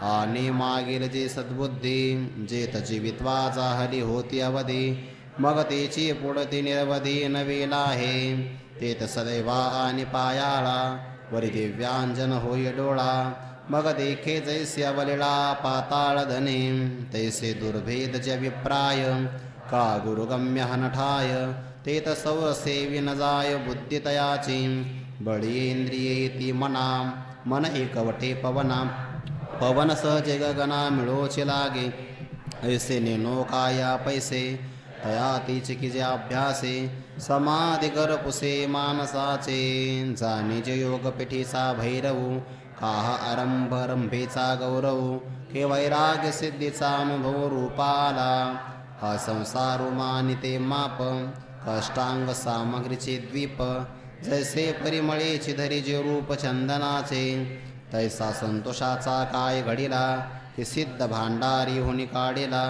आणि मागील जे सद्बुद्धी जेत जीवित्वा जाहली होती अवधी मग तेची पुढती निरवधी नवीला आहे तेत सदैवा आणि पायाळा वरी दिव्यांजन होय डोळा मग देखे जैसे अवलिळा पाताळ धने तैसे दुर्भेद ज विप्राय का गुरुगम्य हनठाय तेत सौरसेवी न जाय बुद्धी तयाची बळी इंद्रिये ती मना मन एकवटे पवना पवन सहजे गगना मिळोचे लागे ऐसे नेनो काया पैसे तया तीचे की जे अभ्यासे समाधी कर पुसे मानसाचे जाणे जे योग पिठीचा भैरवू काह आरंभ रंभेचा गौरव के वैराग्य सिद्धीचा अनुभव रूपाला हा संसार मानिते माप कष्टांग सामग्रीचे द्वीप जैसे परिमळेची धरी जे रूप चंदनाचे तैसा संतोषाचा काय घडिला की सिद्ध भांडारी होनी काढिला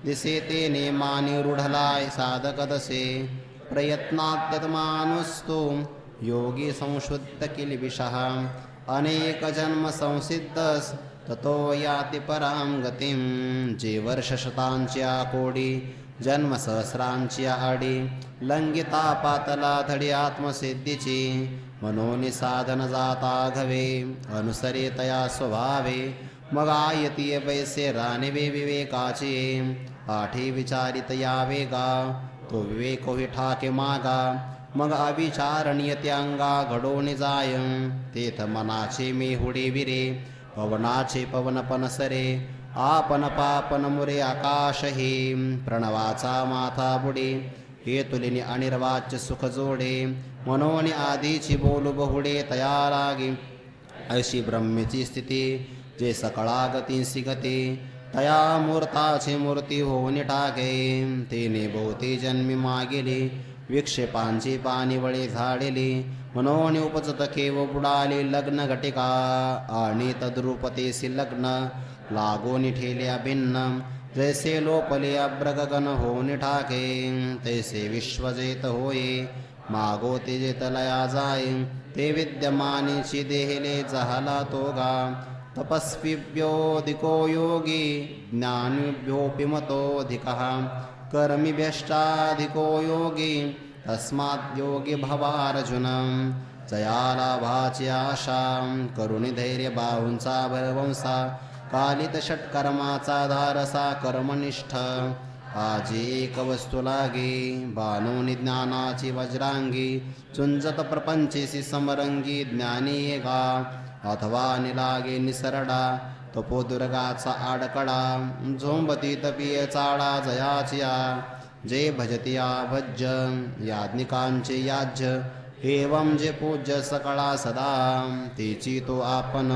दिसे ते नेमाने रूढलाय साधक दसे प्रयत्नात्यत मानुस्तो योगी संशुद्ध किलबिषः अनेक जन्म संसिद्धस ततो याति पराम गतिम जे वर्ष शतांच्या कोडी जन्म सहस्रांच्या आडी लंगिता पातला धडी आत्मसिद्धीची मनोनि साधन जाता घवे अनुसरे तया स्वभावे मग आयतीय वैसे रानिवे विवेकाचे पाठी विचारित या वेगा तो विवेक होई ठाके मागा मग अविचारणीय त्यांगा घडोनी जाय तेथ मनाचे मेहुडे विरे पवनाचे पवन पनसरे आपण पापन मुरे आकाश हे प्रणवाचा माथा बुडे हे तुलिनी अनिर्वाच्य सुख जोडे मनोनी आधीची बोलू बहुडे तया लागे अशी ब्रह्मेची स्थिती जे सकळागतींसी गती तया मूर्ताची मूर्ती होऊन टाके तेने बहुते जन्मी मागेली विक्षेपांची पाणीवळे झाडेली मनोनी उपजत केव बुडाली लग्न घटिका आणि तद्रूपतेसी लग्न लागोनी ठेल्या भिन्न जैसे लोपले अब्रगगन होऊन ठाके तैसे विश्वजेत होये मागो ते जेतलया जाय ते विद्यमानीची देहले जहाला तोगा तपस्विभ्योऽधिको योगी ज्ञानिभ्योऽपि मतोऽधिकः कर्मिभ्यश्चाधिको योगी तस्माद् योगी भवार्जुन जयालाभाची आशा करुणी धैर्य बाहूंचा भरवंसा कालित षटकर्माचा धारसा कर्मनिष्ठ आजी एक वस्तू लागे बाणोनी ज्ञानाची वज्रांगी चुंजत प्रपंचेसी समरंगी ज्ञानी येगा अथवा निलागे निसरडा तपोदुर्गाचा आडकडा झोंबती तपिय चाळा जयाचिया जे भजतिया भज्य याज्ञिकांचे याज्य एवं जे पूज्य सकळा सदा तेची तो आपण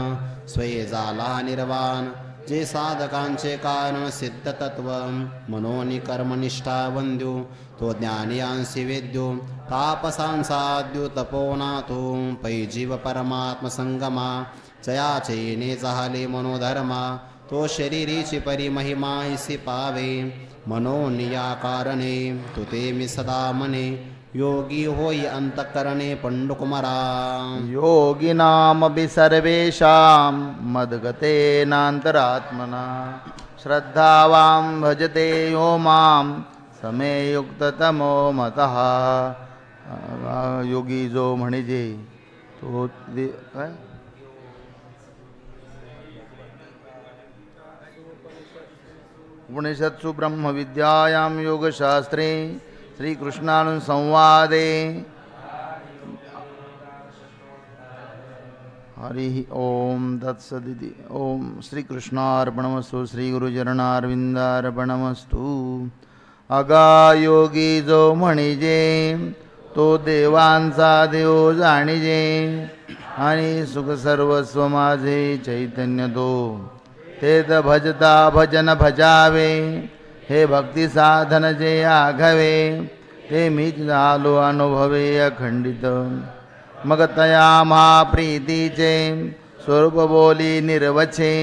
स्वये झाला निर्वाण जे साधकांचे कारण सिद्ध तत्व मनोनी कर्मनिष्ठा वंद्यू तो ज्ञानियांसी वेद्यो तापसांचा आद्यू तपोनाथो पैजीव परमात्म संगमा जयाचेने झाले मनोधर्मा तो शरीरीची परिमहिमाईसी पावे मनोनिया कारणे तुते मी सदा मने योगी होई अंतकरणे पंडुकुमारा योगिनामपि सर्वेषां मद्गतेनान्तरात्मना श्रद्धावां भजते यो मां समे युक्ततमो मतः योगी जो म्हणजे तो काय उपनिषत्सु ब्रह्मविद्यायां योगशास्त्रे श्रीकृष्णानुसंवादे हरि ओम तत्सदिति ओम श्रीकृष्णार्पणमस्तु श्रीगुरुचरणारविंदार्पणमस्तु अगायोगी जो म्हणजे तो देवांचा देव जाणिजे आणि सुख सर्वस्व माझे चैतन्य तो तेत भजता भजन भजावे हे भक्ती साधन जे आघवे ते मीच झालो अनुभवे अखंडित मग तया महाप्रीतीचे स्वरूप बोली निर्वचे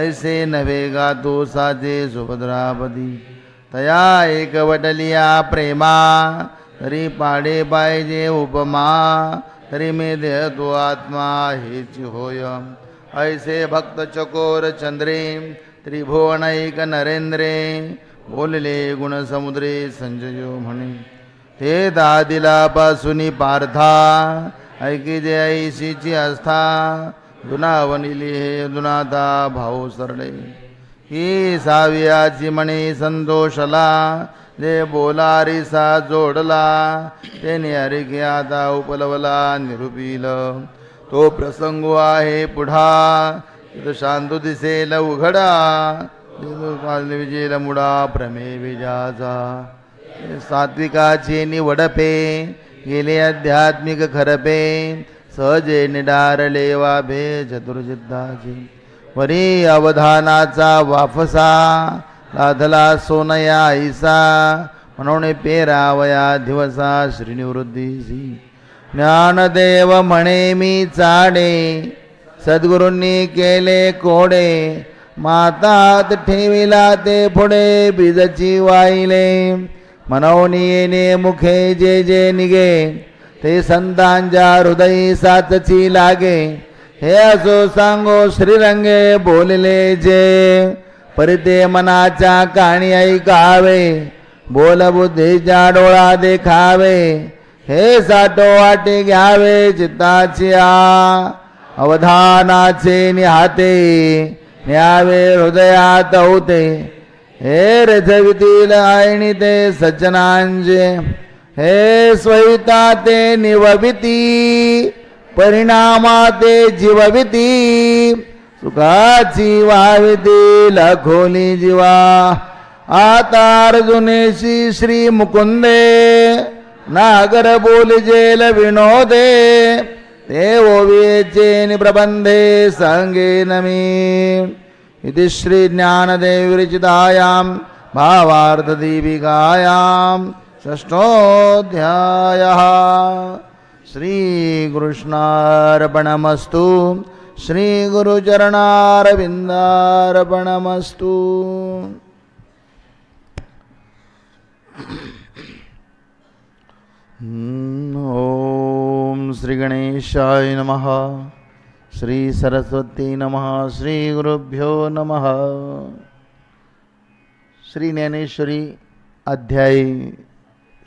ऐसे नवे गातो साजे सुभद्रापदी तया एकवटलिया प्रेमा तरी पाडे पाहिजे उपमा तरी मे देह तो आत्मा हेच होय ऐसे भक्त चकोर चंद्रे त्रिभुवनैक नरेंद्रे बोलले गुणसमुद्रे संजयो म्हणे ते दादिलापासुनी पार्था ऐकी जे ऐशीची आस्था दुनावनिली हे दुनाथा भाऊ सरळे ही सावियाची म्हणे संतोषला जे बोलारिसा जोडला तेने हरिके आता उपलवला निरुपील तो प्रसंग आहे पुढा तिथं शांतू दिसेल उघडा विजेल मुडा प्रमे विजाचा सात्विकाचे निवडपे गेले आध्यात्मिक खरपे सहजे निडारले वाभे चतुर्जिद्धाचे वरी अवधानाचा वाफसा लाधला सोनया ऐसा म्हणून पेरावया दिवसा श्रीनिवृत्तीसी ज्ञानदेव म्हणे मी चाडे सद्गुरूंनी केले कोडे मातात ठेविला ते पुढे बीजची वाईले मनवनी येणे मुखे जे जे निगे ते संतांच्या हृदयी साचची लागे हे असो सांगो श्रीरंगे बोलले जे परिते मनाच्या काणी ऐकावे बोल बुद्धीच्या डोळा देखावे हे साठो वाटे घ्यावे चित्ताची अवधानाचे निहाते न्यावे हृदयात होते हे रथवितील आयणी ते सज्जनांचे हे स्वहिता ते निवविती परिणामा ते जीवविती सुखाची वाविती लखोली जीवा आता अर्जुनेशी श्री मुकुंदे नागर बोलिजेल विनोदे ते ओवियेचे निप्रबंधे संगे नमी इति श्री ज्ञानदेव विरचितायां भावार्थदीपिकायां षष्ठोऽध्यायः श्रीकृष्णार्पणमस्तु श्रीगुरुचरणारविन्दार्पणमस्तु। ओम श्री गणेशाय नमः. श्री सरस्वती नमः. श्री गुरुभ्यो नमः. श्री ज्ञानेश्वरी अध्याय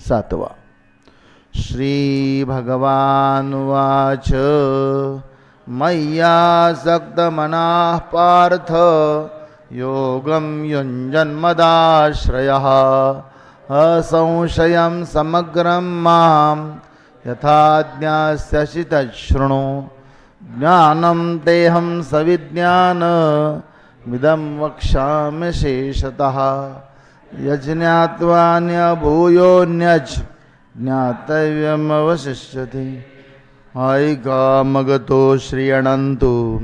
7. श्री भगवानुवाच मय्यासक्तमनः पार्थ योगं युञ्जन्मदाश्रयः असंशयं समग्रं मां यथा ज्ञास्यसि तच्छृणु. ज्ञानं तेऽहं सविज्ञानमिदं वक्ष्यामि शेषतः. यज्ञात्वान्यभूयोऽन्यज् ज्ञातव्यमवशिष्यते. ऐकामगतो श्रियणन्तु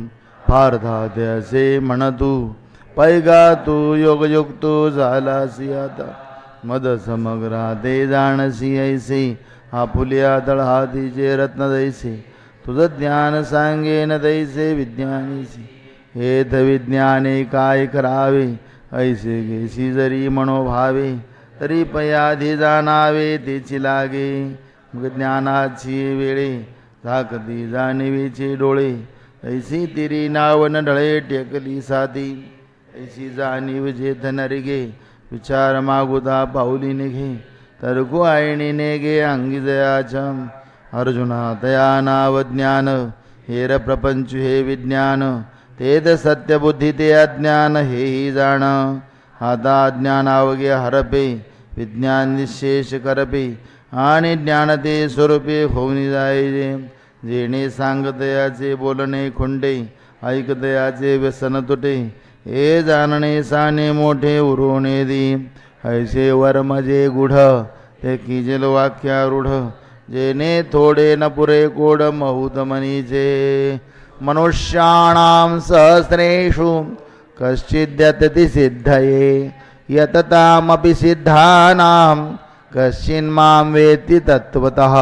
पार्थाद्यसे म्हणतु. पैगातु योगयुक्तो झालासी आता मद समग्रा ते जाणसी ऐसे. आपुल्या तळहातीचे रत्न दैसे तुझं ज्ञान सांगेन दैसे विज्ञानीसी. हेत विज्ञाने काय करावे ऐसे घेसी जरी मनोभावे. तरी पयाधी जाणावे तेची लागे. मग ज्ञानाची वेळे झाकती जाणीवीचे डोळे. ऐसी तिरी नावन ढळे टेकली साधी. ऐसी जाणीव जेथ नरिगे विचार मागुता पाऊली निघे. तरकू आईणी नेगे अंगी जयाचम. अर्जुना तया नाव ज्ञान हेर प्रपंच हे विज्ञान. तेद सत्यबुद्धी ते अज्ञान हेही जाण. आता ज्ञान अवघे हरपे विज्ञान निशेष करपे. आणि ज्ञान ते स्वरूपे होऊन जायचे. जेणे सांगतयाचे बोलणे खुंटे ऐकतयाचे व्यसन तुटे. हे जाणणे साने मोठे उरवणे दी. ऐसे वर्मजे गुढ ते किजल वाक्यारूढ. जेने थोडे न पुरे कोड महूत मनीचे. मनुष्याणां सहस्रेषु कश्चिद्यतति सिद्धये. यततामपि सिद्धानां कश्चिन्मां वेत्ति तत्त्वतः.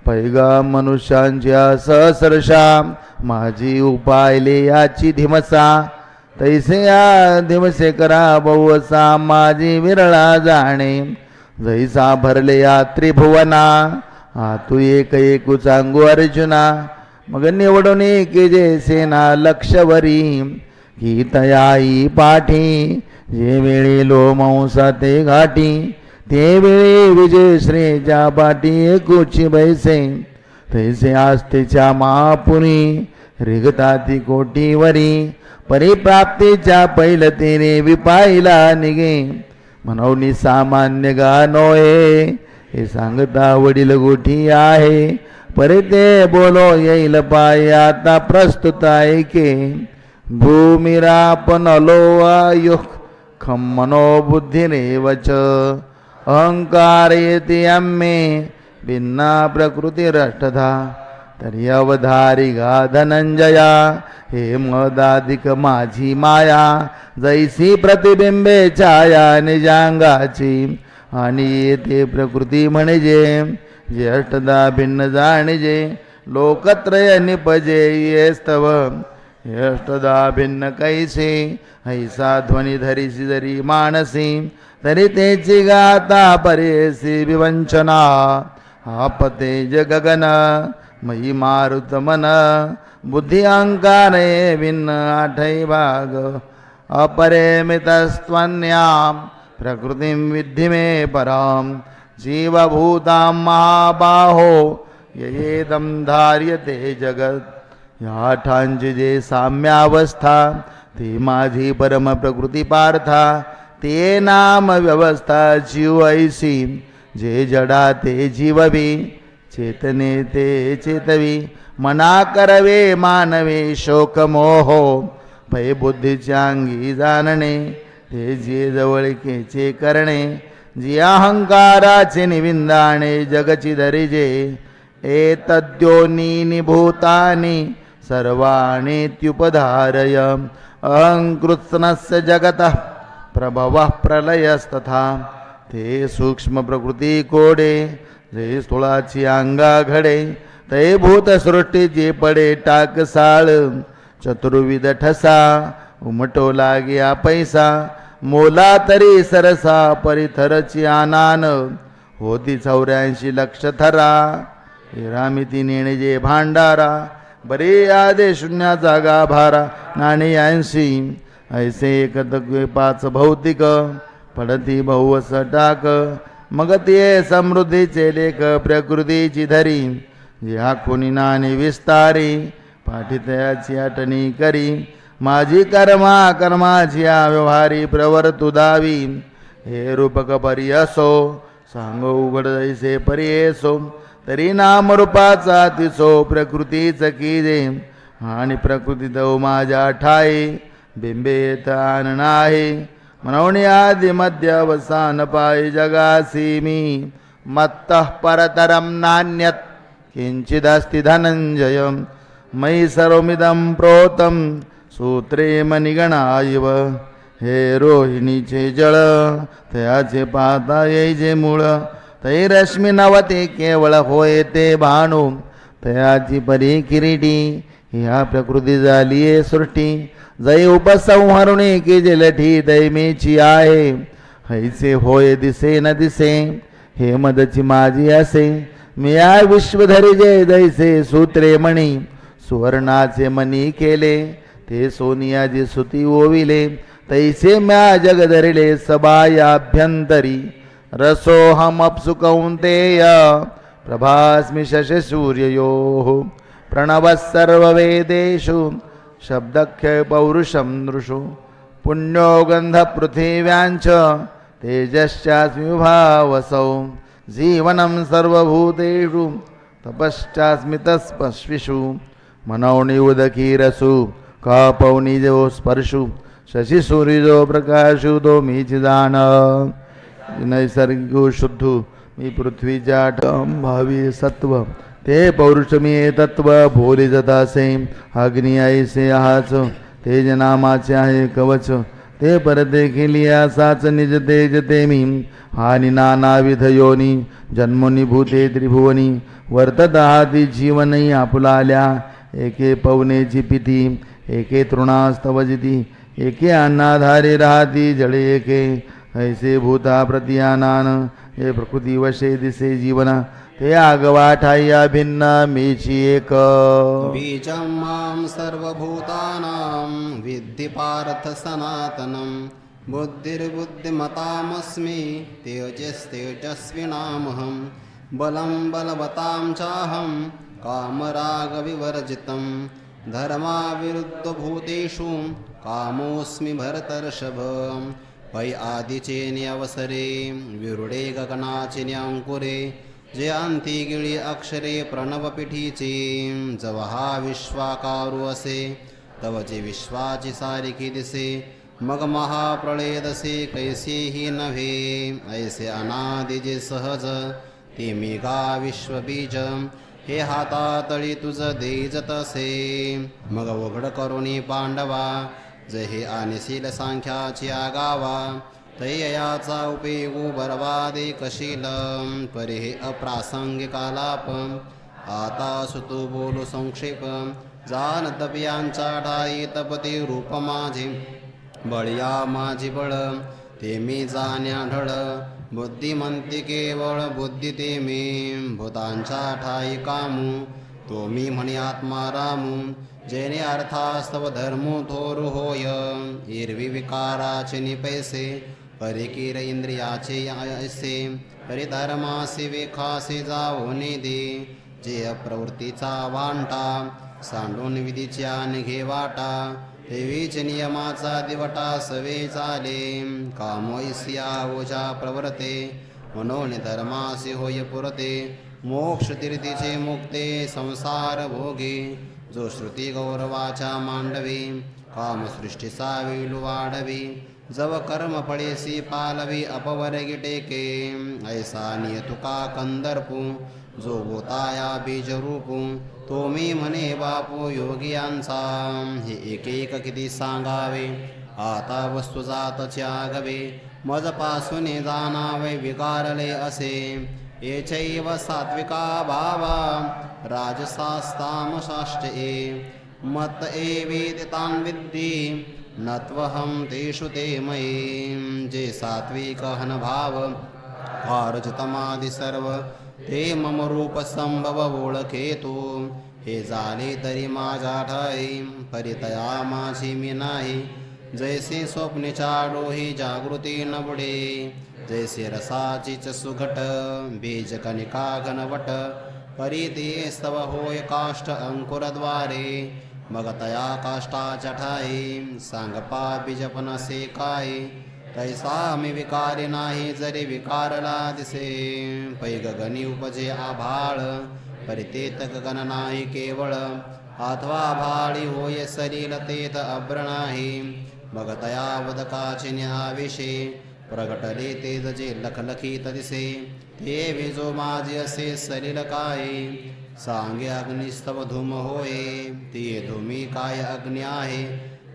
पैगा मनुष्यांच्या सहस्रशा माझी उपायले याची धिमसा. तैसे या दिवसे करा बहुसा माझी विरळा जाणे. जैसा भरले या त्रिभुवना तू एक एकू सांगू अर्जुना. मग निवडून की जे सेना लक्षवरी ही तयाई पाठी. जे वेळी लोमंसा ते घाटी ते वेळी विजय श्रेच्या पाठी एकूची बैसे. तैसे आस्तेच्या महापुरी रिगता ती कोटीवरी. परिप्राप्तीच्या पैलतेने विपाईला निघे. म्हणून सामान्य गानोये हे सांगता वडील गोठी आहे. परे ते बोलो येईल पाय आता प्रस्तुत ऐके. भूमिरापनलो आयुख खम्मनो बुद्धिरेवच. अहंकार येते आम्हे भिन्ना प्रकृतिरष्टधा. तरी अवधारी गा धनंजया हे मदाधिक माझी माया. जैसी प्रतिबिंबे छाया निजांगाची. आणि येते प्रकृती म्हणजे जे अष्टदा भिन्न जाणजे. लोकत्रय निपजे ये स्तव हे अष्टदा भिन्न कैसे. ऐसा ध्वनी धरिसी जरी मानसी तरी तेची गाता परेसी विवंचना. आपते जगगन मयी मारुत मन. बुद्धी अहंकारे भिन्न आठै भाग. अपरिमितस्त्वन्यां प्रकृतिं विद्धि मे परां. जीवभूतां महाबाहो येदं धार्यते जगत्. या आठांची जे साम्यावस्था ते माझी परम प्रकृती पार्था. ते नाम व्यवस्था जीव ऐसी. जे जडा ते जीववी चेतने ते चेतवी. मना करवे मानवे शोक मोहो. भय बुद्धीच्या अंगी जाणणे ते जे जवळकेचे करणे. जी अहंकाराचे निविंदाणे जगची धरिजे. एतद्योनीनि भूतानि सर्वाणि त्युपधारय. अहंकृत्स्नस्य जगतः प्रभवः प्रलयस्तथा. ते सूक्ष्म प्रकृती कोडे जे स्थूळाची अंगा घडे. ते भूतसृष्टीची पडे टाकसाळ. चतुर्विध ठसा उमटो लाग्या पैसा. मोला तरी सरसा परिथरची आनान होती 84 लक्ष थरा हिरामिती नेणे भांडारा बरे आदे शून्याचा गाभारा नाणे 80 ऐसे एकतत्वे 5 भौतिक पडती बहुवस टाक मग ते समृद्धीचे लेख प्रकृतीची धरी ह्या कोणी नाणे विस्तारी पाठितयाची आठणी करी माझी कर्माची व्यवहारी प्रवर्तु दावी हे रूपक परी असो सांग उघड जैसे परी येसो तरी नाम रूपाचा तिसो प्रकृतीच कीजे आणि प्रकृती दो माझ्या ठाई बिंबे येत आन नाही म्हणून आदि मध्य अवसान पाय जगासी मी मत्तः परतरम नान्यत किंचिदस्ति धनंजय मयि सर्वमिदं प्रोतं सूत्रे मणिगणा इव हे रोहिणीचे जळ तयाचे पाता येईजे मूळ तै रश्मी नवते केवळ होय ते भानू तयाची परी किरीटी ह्या प्रकृती झालीये सृष्टी जै उपसंहरुणे की जलठी दैमेची आहे हैसे होय दिसे न दिसे हे मदची माझी असे मी या विश्वधरी जय दैसे सूत्रे मणी सुवर्णाचे मनी केले ते सोनियाची सुती ओविले तैसे म्या जग धरिले सबायाभ्यंतरी रसोहमप्सु कौंतेय प्रभास्मि शशि सूर्ययोः प्रणवः सर्ववेदेषु शब्दख्य पौरुषं नृषु पुण्यो गंध पृथिव्यांच तेजश्चास्मि भावसौ जीवनं सर्वभूतेषु तपश्चास्मि तस्पश्विषु मनौनि उदकीरसु कापौनि जो स्पर्शु शशि सूर्यजो प्रकाशु तो मीच जाण नैसर्गिक शुद्धू मी पृथ्वीच्या भावी सत्व ते पौरुष मी तत्व भोले जतासे अग्नी ऐसे आहाच तेज नामाचे आहे कवच ते परते केली असाच निज तेज ते मी हानी नानाविध योनी जन्मोनी भूते त्रिभुवनी वर्तत आहाती जीवनही आपुलाल्या एके पवनेची पिती एके तृणास्तवजिती एके अन्नाधारे राहती जळे एके ऐसे भूता प्रतियानान हे प्रकृती वशे दिसे जीवन ते आगवा ठाय्या भिन्न मीची एक बीजं मां सर्वभूतानां विद्धि पार्थ सनातनं बुद्धिर्बुद्धिमतामस्मि तेजस्तेजस्विनामहं बलं बलवतां चाहं कामरागविवर्जितं धर्माविरुद्धभूतेषु कामोऽस्मि भरतर्षभ पै आदिचेने अवसरे विरुडे गगनाचे न्यांकुरे जे अंती गिळी अक्षरे प्रणवपिठीचे जवहा विश्वाकारू असे तव जे विश्वाची सारिकी दिसे मग महाप्रलय दसे कैसेही नव्हे ऐसे अनादि जे सहज ते मेघा विश्वबीज हे हातातळी तुझ देज तसे मग उघड करुणी पांडवा जय हे आणशील सांख्याची आगावा तैयाचा उपयोगू बरवादे कशील परे हे अप्रासंगिकालाप आता सुतू बोलू संक्षेप जान तपियांचा ठाई तपती रूप माझे बळया माझी बळ ते मी जाण्या ढळ बुद्धिमंती केवळ बुद्धी ते मी भूतांच्या ठाई कामू तो मी म्हणे आत्मा रामू जेने अर्थास्तव धर्मो थोर होय एरवी विकाराचे निपैसे परिकीर इंद्रियाचे ऐसे परिधर्मासे वेखासे जावोने दे जे अप्रवृत्तीचा वांटा सांडून विधीच्या निघे वाटा देवीच नियमाचा दिवटा सवे चाले कामोयसिया ओझा प्रवर्ते मनोनि धर्मासी होय पुरते मोक्ष तीर्थीचे मुक्ते संसार भोगे जो श्रुती गौरवाच्या मांडवी कामसृष्टीचा वेलू वाढवी जव कर्म फळेसी पालवी अपवर्गी टेके ऐसा नियतुका कंदर्पू जो बोताया बीज रूपू तो मी म्हणे बापू योगियांचा हे एक एक किती सांगावे आता वस्तू जात त्यागवे मजपासून जाणावे विकारले असे येचैव सात्विका भावा राजसास्तामशाष्टे मत एवेति तान् विद्धि न त्वहं तेषु ते मयी जे सात्विक हनभाव कारजतमादि सर्व ते मम रूप संभव ओळखे तू हे झाले तरी माझ्या ठाई परितया माझी मी नाही जैसे स्वप्नेच्या डोही जागृती न बुडे जैसे रसाचीच सुघट बीज कणिका घनवट परी ते स्तव होय काष्ट अंकुरद्वारे मग तया काष्टाच्या ठाई सांगपा बीजपनसे काय तैसा मी विकारी नाही जरी विकारला दिसे पै गगनी उपजे आभाळ परितेत गगन नाही केवळ अथवा भाळी होय सलील तेत अभ्र नाही मग तया वदकाचे न्याविषे प्रगटले तेज जे लखलखीत दिसे ते विजो माझे असे सलील काय सांगे अग्निस्तव धूम होय ते धूमी काय अग्नी आहे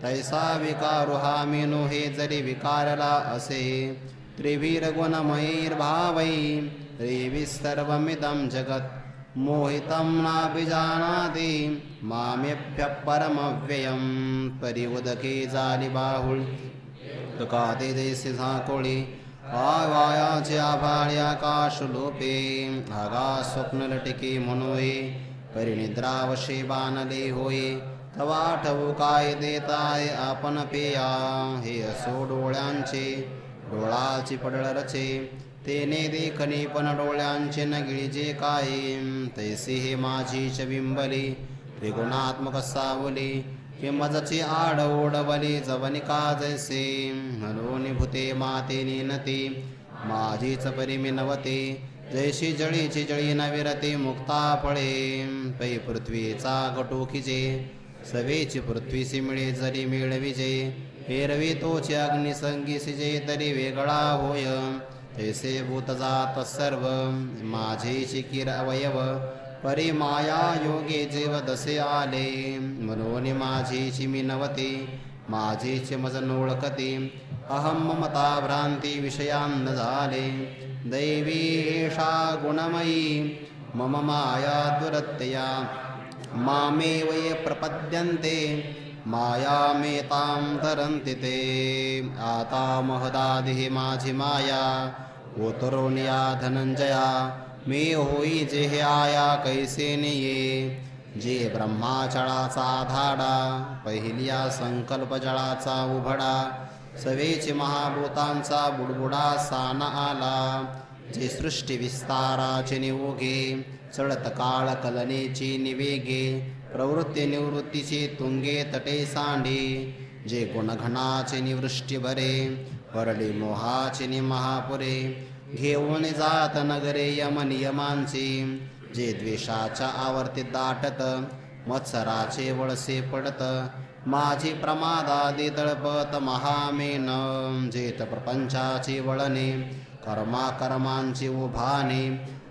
तैसा विकारो हा मेनो हे जरी विकारला असे त्रिवीर गुणमयीर्भावै रेविस्तर्वमिदं जगत् मोहितं नाभिजानाति मामेभ्यः परमव्ययं परिउदके जाली बाहुळ दुकाते जैसे झाकोळी वायाचे आभाळी आकाश लोपे आगास स्वप्न लटके मनोये परिनिद्रावशे बाणले होय तवा ठवू काय देताय आपण पेया हे असो डोळ्यांचे डोळाची पडळ रचे तेने देखणे पण डोळ्यांचे न गिळजे काय तैसे हे माझीच बिंबली त्रिगुणात्मक सावली किंमजची आड ओढवली जवनिका जैसे म्हणून भूते माते नेनते माझीच परिमी नवते जैशी जळीची जळी नविरते मुक्ता फळे पै पृथ्वीचा गटोखिजे सवेची पृथ्वीसी मिळे जरी मिळविजे हेरवी तोचे अग्निसंगी सिजे तरी वेगळा होय तैसे भूत जात सर्व माझेची किर अवयव परी माया योगे जीव दसे आले मनोनी माझीची मी नवते माझीची मज नोळखते अहम ममता भ्रांती विषयान्न झाले दैवी एषा गुणमयी मम माया दुरत्यया मामेव ये प्रपद्यन्ते मायामेतां तरन्ति ते आता महदादिः माझी माया ओतरोनिया धनंजया मी होई जे हे आया कैसे निये जे ब्रह्माचळाचा धाडा पहिल्या संकल्प जळाचा उभडा सवेची महाभूतांचा बुडबुडा सान आला जे सृष्टी विस्ताराचे निवोगे चढत काळ कलनेची निवेगे प्रवृत्ती निवृत्तीची तुंगे तटे सांडे जे गुणघणाचे निवृष्टी भरे वरली मोहाचे निमहापुरे घेऊन जात नगरे यम नियमांची जे द्वेषाच्या आवर्ती दाटत मत्सराचे वळसे पडत माझी प्रमादादी तळपत महामेन जेत प्रपंचाची वळणे कर्माकर्मांची उभाने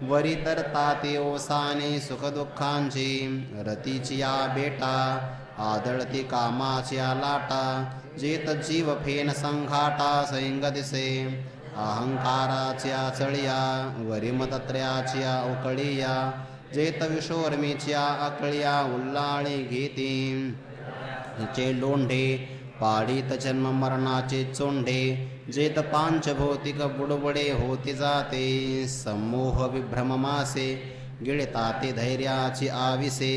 वरी तर ताते ओसाने सुखदुःखांची रतीची या बेटा आदळती कामाची लाटा जेत जीव फेन संघाटा सैंग दिसे अहंकाराच्या चळिया वरी मतत्र्याच्या उकळिया जेत विषोर्मीच्या अकळिया उल्लाळी घेती चे लोंढे पाडीत जन्म मरणाचे चोंढे जेत पांचभौतिक बुडबुडे होती जाते समूह विभ्रम मासे गिळता ते धैर्याची आविसे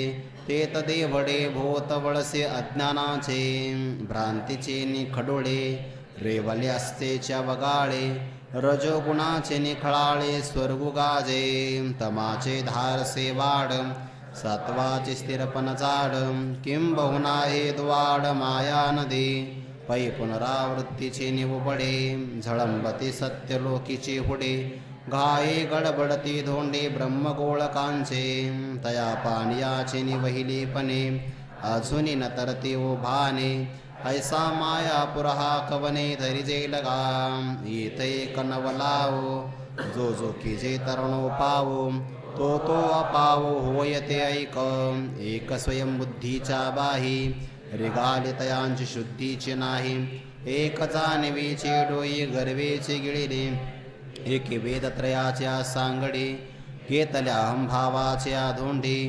तेत देवडे भोत वळसे अज्ञानाचे भ्रांतीचे निखडोळे रेवले असतेच्या वगाळे रजोगुणाचे निखळाळे स्वर्गु गाजे तमाचे धारसे वाड सत्वाचे स्थिरपण जाड किंबहुना हे द्वाड माया नदी पै पुनरावृत्तीचे निवबडे झळंबती सत्यलोकीचे हुडे घाये गडबडती धोंडे ब्रह्मगोळकांचे तया पानियाचे निवहिलेपणे अजूनी न तरते ओ भाने ऐसा मायापुरहा कवने धरिजे लगा येते कनवलावो जो जो कीजे तरणो पावो तो तो अपावो होयते ऐक एक स्वयं बुद्धीच्या बाही रिगालितयांची शुद्धीचे नाही एक जाणवीचे डोई गर्वेचे गिळिले एक वेदत्रयाच्या सांगडे घेतल्या अहंभावाच्या धोंडी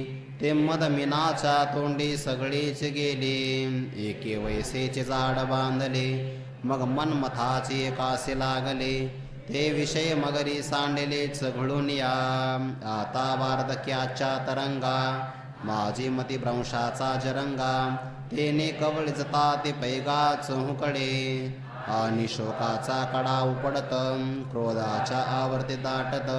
ते मद मिनाच्या तोंडी सगळीच गेली. एके वैसेचे जाड बांधले, मग मनमथाचे कासे लागले. ते विषय मगरी सांडले चघळून या. आता वार्धक्याच्या तरंगा, माझी मती भ्रंशाचा जरंगा. तेने कवळजता ते पैगा चहुकडे, आणि शोकाचा कडा उपडत. क्रोधाच्या आवर्ते दाटत,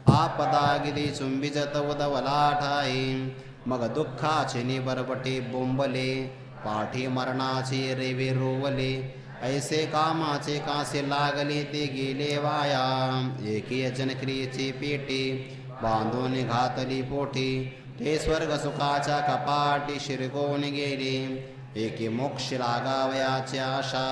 आपदा गिरी चुंबिजत उदवला ठाई. मग दुःखाचे निबरबटे बोंबले, पाठी मरणाचे रेवे रोवले. ऐसे कामाचे कासे लागले ते गेले वाया. एकी जनक्रियेची पेटी बांधून घातली पोटी. ते स्वर्ग सुखाच्या कपाटी शिरकून गेले. एके मोक्ष लागावयाची आशा,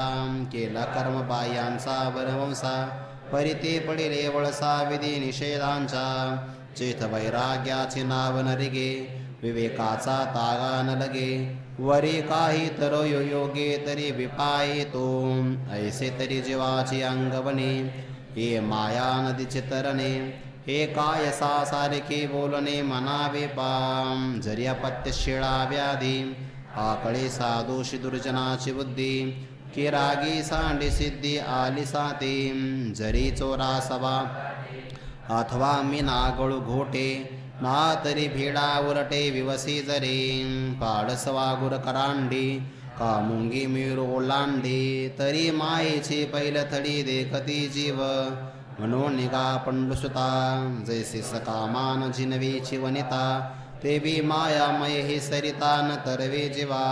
केला कर्म बाह्यांचा वरवंसा. परी ते पडिले वळसा विधी निषेधांचा. चेत वैराग्याचे नाव न रिगे, विवेकाचा तागा न लगे. वरी काही तर योगे तरी विपाये तो. ऐसे तरी जीवाची अंगवणे, हे माया नदीचे तरणे. हे काय सारखे बोलणे म्हणावे पाम. जरी अपत्य शिळा व्याधी, आकळे साधूशी दुर्जनाची बुद्धी. की रागी सांडी सिद्धी आली साती. जरी चोरा सवा अथवा मी नागळू घोटे, ना तरी भिडा उरटे विवसी जरी. पाडस वागुर करांडी, का मुंगी मिरू ओलांडी. तरी मायेची पैलथडी देखती जीव, म्हणून निगा पंडुसुता. जैसे सकामान जिनवीची वनिता, ते बी मायामय हे सरिता न तरवे जीवा.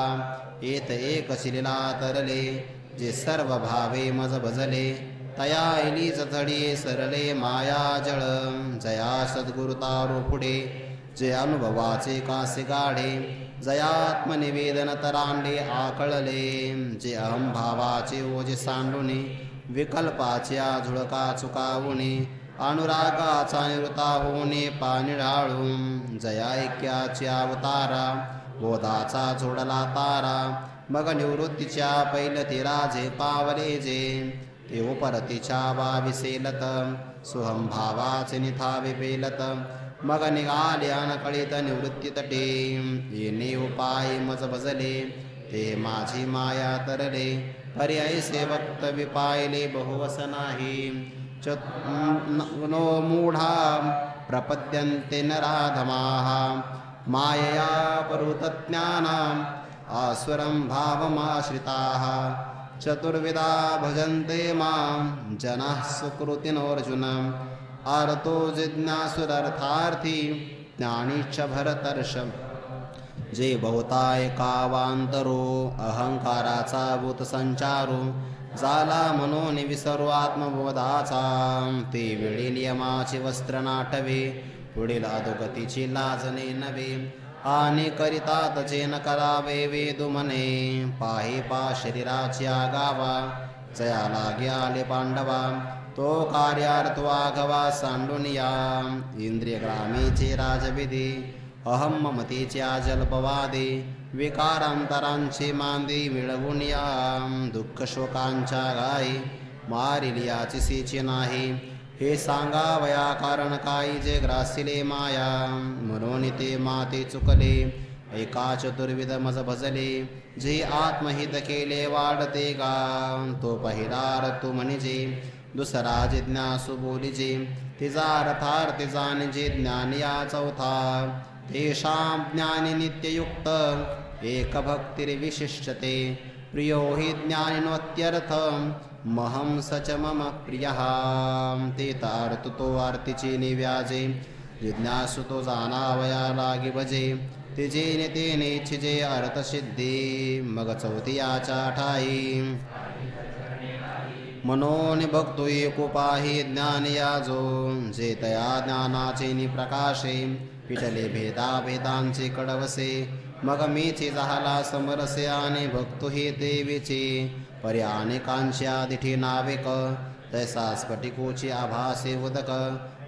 येत एक शिलीला तरले, जे सर्व भावे मज भजले. तया ऐली जथडी सरले माया जळ. जया सद्गुरु तारू पुढे, जे अनुभवाचे कासे गाढे. जयात्मनिवेदन तरांडे आकळले, जे अहंभावाचे ओझे सांडुने. विकल्पाच्या झुळका चुकावणे, अनुरागाचा निवृत्ता होणे पानिळाळून. जया ऐक्याच्या अवतारा, बोधाचा जोडला तारा. मग निवृत्तीच्या पैलती राजे पावले जे. ते उपरतीच्या वाविसेलत, सुहंभावाचे निथावे पेलत. मग निघाले अनकळीत निवृत्ती तटे. येणे उपाय मज भजले, ते माझी माया तरले. परी ऐसे वक्तव्य पाहिले बहुवस नाही. नो मूढा प्रपद्यन्ते नराधमाः. मायया परुतज्ञानाम् आसुरं भावमाश्रिताः. चतुर्विधा भजन्ते मां जनाः सुकृतिनोऽर्जुन. आर्तो जिज्ञासुरर्थार्थी, ज्ञानीच्छ भरतर्षभ. जे बहुताय कावांतरो, अहंकाराचा भूत संचारो. झाला म्हणून विसरू आत्मबोधाचा, ते वेळी नियमाचे वस्त्र नाटवे. पुढील अधोगतीची लाजणे नवे, आणि करितात जे न करावे वेदू म्हणे. पाही पा शरीराची आगावा, जया लागे आले पांडवा. तो कार्यार्थ वाघवा सांडून या. इंद्रिय ग्रामीचे राजविधी, अहम ममतेच्या जल्पवादे. विकारांतरांचे मांदी मिळवून या. दुःख शोकांच्या गायी, मारिल याची सीचे नाही. हे सांगावया कारण काही जे ग्रासिले माया. म्हणून ते माते चुकले, एका चतुर्विध मज भजले. जे आत्महित केले वाढते गा, तो पहिला तू म्हणजे. दुसरा जिज्ञासू बोलिजे, तिचा अर्थार्थ जाणजे ज्ञान या चौथा. तेषां ज्ञानी नित्ययुक्त, एक भक्तिर्विशिष्टते. प्रियो हि ज्ञानिनोत्यर्थ, महं सच मम प्रियः. ते तार्थ तो आरतीची निव्याजे, जिज्ञासु तो जाणावया लागी भजे. तिजे तेने इच्छिजे अर्थ सिद्धी, मग चौथियाच्या ठाई. मनोनि भक्तो एकोपाही ज्ञान याजो. जे तया ज्ञानाचे निप्रकाशे, पिटले भेदा भेदांचे कडवसे. मग मीचे झाला समरसे, आणि भक्तो हे देवीचे. परी अनेकांच्या दिठी नाविक, तैसा स्फटिकोची आभासे उदक.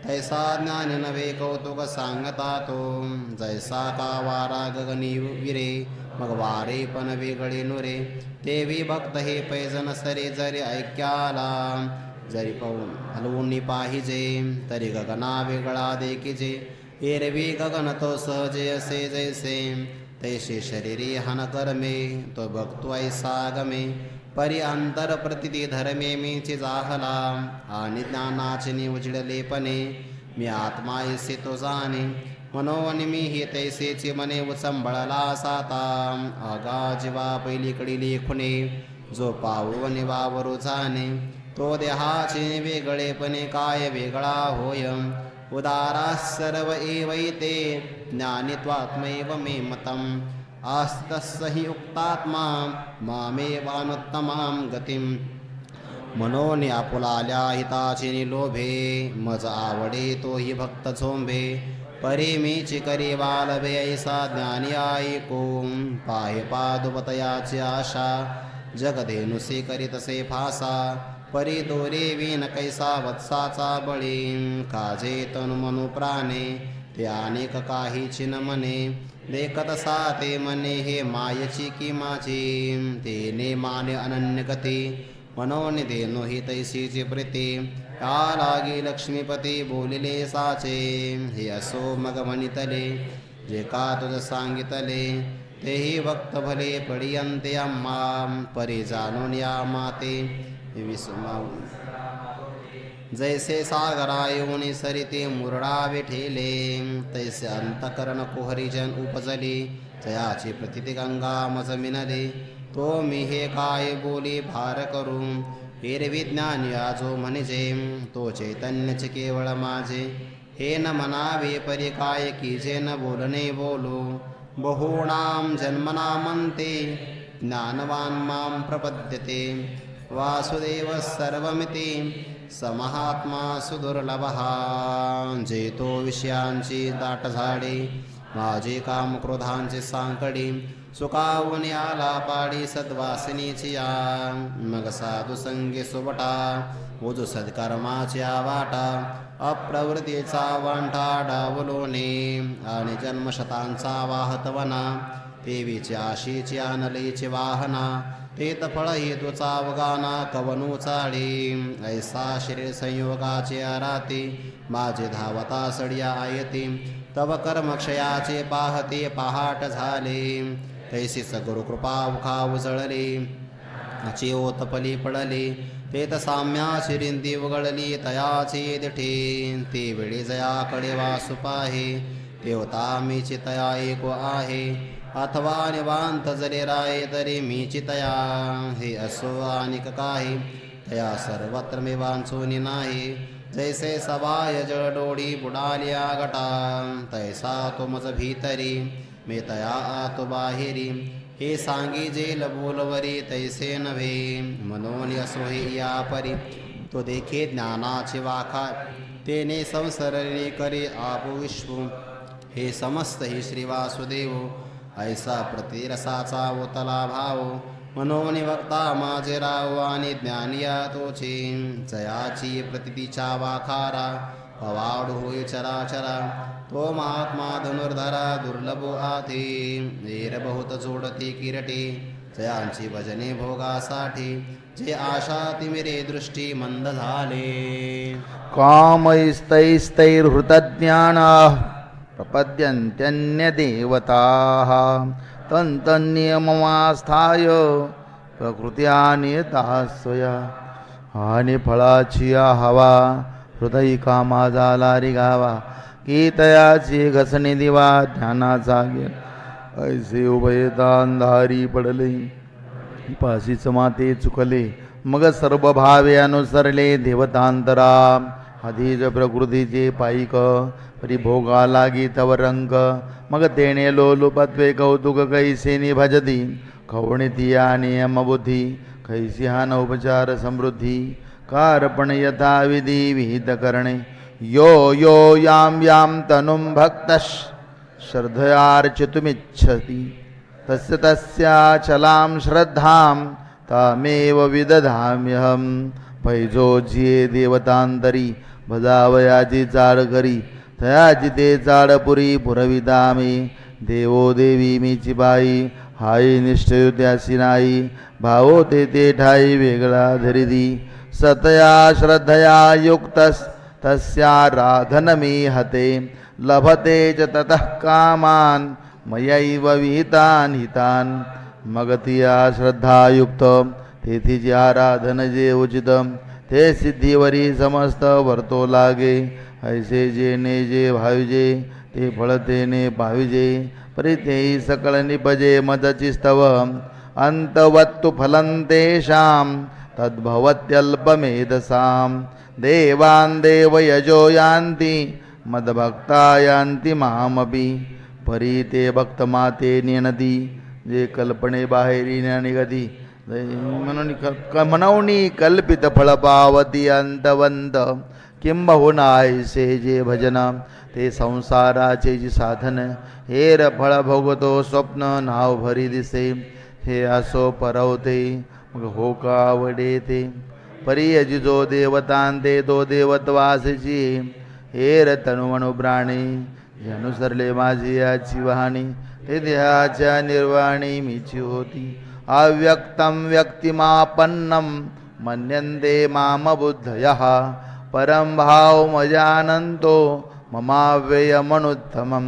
तैसा ज्ञान नवे कौतुक सांगता तो. जैसा का वारा गगनी विरे, मग वारे पण वेगळे नुरे. देवी भक्त हे पैजन सरे, जरी ऐक्याला जरी पाहून हलवून पाहिजे. तरी गगना वेगळा देखिजे, एरवी गगन तो सहजे असे जैसे तैसे शरीरी हन कर्मे तो बघतो ऐसा गमे परी अंतर प्रतिती धर्मे मीची जाहला आणि ज्ञानाचे उजळलेपणे मी आत्मा ऐसे तो जाणे मनोवनी मी ही तैसेची मने उचंबळला साता आगा जीवा पहिलीकडे लेखुने जो पावनी वावरू जाणे तो देहाचे वेगळेपणे काय वेगळा होय उदारा सर्व एवैते ज्ञानित्वात्मैव मे मतम् आस्तस्य हि उक्तात्मा मामेवानुत्तमां गतिं मनोने आपुलाल्या हिताची लोभे मज आवडे तो हि भक्त झोंबे परी मीची करी वालभे ऐसा ज्ञानी ऐको पाहे पादुपतयाची आशा जगधेनुसे करीतसे फासा परी दोरे विन कैसा वत्साचा बळी काजे तनु मनु प्राणे ते अनेक काहीची न मने देखत सा ते मने हे मायची की माझी तेने माने अनन्य गती मनोनि देनो हि तैसीची प्रीती या लागी लक्ष्मीपती बोलिले साचे हे असो मग म्हणितले जे का तुझ सांगितले तेही भक्त भले पडियंते आम्हा परी जाणून या माते विसुमा जैसे सागरा येऊन सरिते मुरडा विठेले तैसे अंतकरण कुहरीजन उपजली जयाची प्रतिती गंगा मज मिनले तो मी हे काय बोली भार करू एरवी ज्ञान जो म्हणजे तो चैतन्यचे केवळ माझे हे न म्हणावे परी काय कीजे न बोलणे बोलू बहूणां जन्मनामन्ते ज्ञानवान् मां प्रपद्यते वासुदेव सर्वमिति समहात्मा सुदुर्लभः जेतो विषयांची दाट झाडे माझे काम क्रोधांचे सांकडी सुकावून आला पाडी सद्वासिनीची या मग साधू संगे सुबटा ओजू सत्कर्माच्या वाटा अप्रवृत्तीचा वांठा डावलोने आणि जन्मशतांचा वाहतवना देवीची आशीची आणलीची वाहना तेत फळ हेतूचा अवगाना कवनू चाळी ऐसा शरीर संयोगाचे आराती माझे धावता सडिया आयती तव कर्मक्षयाचे पाहते पहाट झाले तैसी सगुरु कृपा उखा उजळली चिओतपली पडली तेत साम्याची रिंदी उघडली तयाची दिठी ती वेळी जयाकडे वासु पाहे देवता मीची तया एक आहे अथवा निवांत जले राय तरी मीची तया हे असो अनिक काही तया सर्वत्र मी वांचूनी नाही जैसे सबाय जळडोळी बुडाल्या गटा तैसा तो मज भीतरी मी तया आतो बाहेरी हे सांगी जेल बोलवरी तैसे नव्हे मनोनी असो हे या परी तो देखे ज्ञानाचे वाखा तेने संसरणे करे आपो विश्व हे समस्त ही श्री वासुदेव ऐसा प्रतिरसाचा ओतला भाव मनोनी वक्ता माझे राव आणि ज्ञानिया तोचे जयाची प्रतितीचा वाखारा पवाड होई चराचरा तो महात्मा धनुर्धरा दुर्लभो आथे वीर बहुत जोडते किरटे जयांची भजने भोगासाठी जे आशा तिमिरे दृष्टी मंद झाले कामैस्तैस्तैर्हृतज्ञानाः प्रपद्यन्त्यन्यदेवताः तन्तन्नियममास्थाय प्रकृत्या नियताः स्वया आणि फळाची हवा हृदय कामा झाला रे गावा की तयाची घसणी दिवा ध्यानाचा गेला ऐसे उभयता अंधारी पडले पाशीच माते चुकले मग सर्व भावे अनुसरले देवतांतरा आधीच प्रकृतीचे पायिक परिभोगा लागी तव रंग मग तेणे लोलुपत्वे कौतुक कैसे निभजती खवणिती नियमबुद्धी कैसी हान उपचार समृद्धी कारपण यथा विधी विहित करणे यो यो यां यां तनुं भक्तः श्रद्धयार्चितुमिच्छति तस्य तस्याचलां श्रद्धां तामेव विदधाम्यहं पैजो जिये देवतांतरी भजावयाची चाड करी तयाची ते चाडपुरी पुरवितामे देवो देवी मीची बाई हाई निश्चय त्यासी नाही भावो ते ठाई वेगळा धरिदी सतया श्रद्धया युक्तस तस्याराधन मी हते लभते च ततः कामान् मयैव विहितान् हितान् मग तिया श्रद्धायुक्त तेथीचे आराधन जे उचित ते सिद्धीवरी समस्त वर्तो लागे ऐसे जे ने जे भाविजे ते फळ तेने पाविजे परितेही सकळ निपजे मदची स्तव अंतवत्तु फलं तेषां तद्भवत्यल्पमेधसां देवान् देवयजो यान्ति मदभक्ता यान्ति मामपि परी ते भक्तमाते नेनती जे कल्पने बाहेरी निगती म्हणून कल्पित फळ पावती अंतवंत किंबहुना ऐसे जे भजन ते संसाराचे जी साधन हेर फळ भोगतो स्वप्न नाव भरी दिसे हे असो परवते मग हो का आवडे ते परी जो देवतांते तो देवत्वासची हेर तनुमनु प्राणी अनुसरले माझी याची वाहणी ते देहाच्या निर्वाणी मीची होती अव्यक्तं व्यक्तिमापन्नं मन्यन्ते माम बुद्धयः परं भावमजानन्तो ममाव्ययमनुत्तमं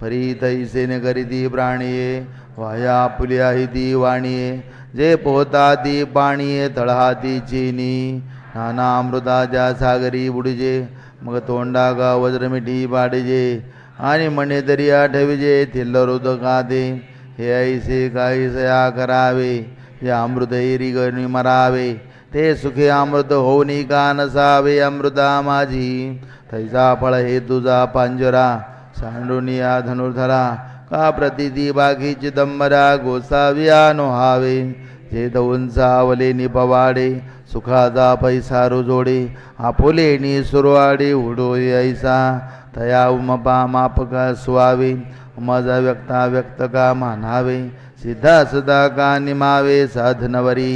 परीतैसेन करीती प्राणिये वाया पुल्याहिती वाणिये जे पोहताती पाणिये तळहाती चिनी नानामृताच्या सागरी बुडजे मग तोंडागा वज्रमिठी पाडजे आणि मणे दर्या ठेविजे थिल्लरुदकाते हे ऐसे काहीसया करावे या अमृतैरी गणी मरावे ते सुखे अमृत होनी का नसावे अमृता माझी तैसा फळ हे तुझा पांजरा सांडुनिया धनुर्धरा का प्रतिती बाकी चिदंबरा गोसाविया नोहावे जे उंचावले निपवाडे सुखाचा पैसा रुजोडे आपुलेनी सुरवाडे उडो ऐसा तया उमपा मापका सुवावे मजा व्यक्ता व्यक्त का मानावे सिद्धा सदा का निमावे साधनवरी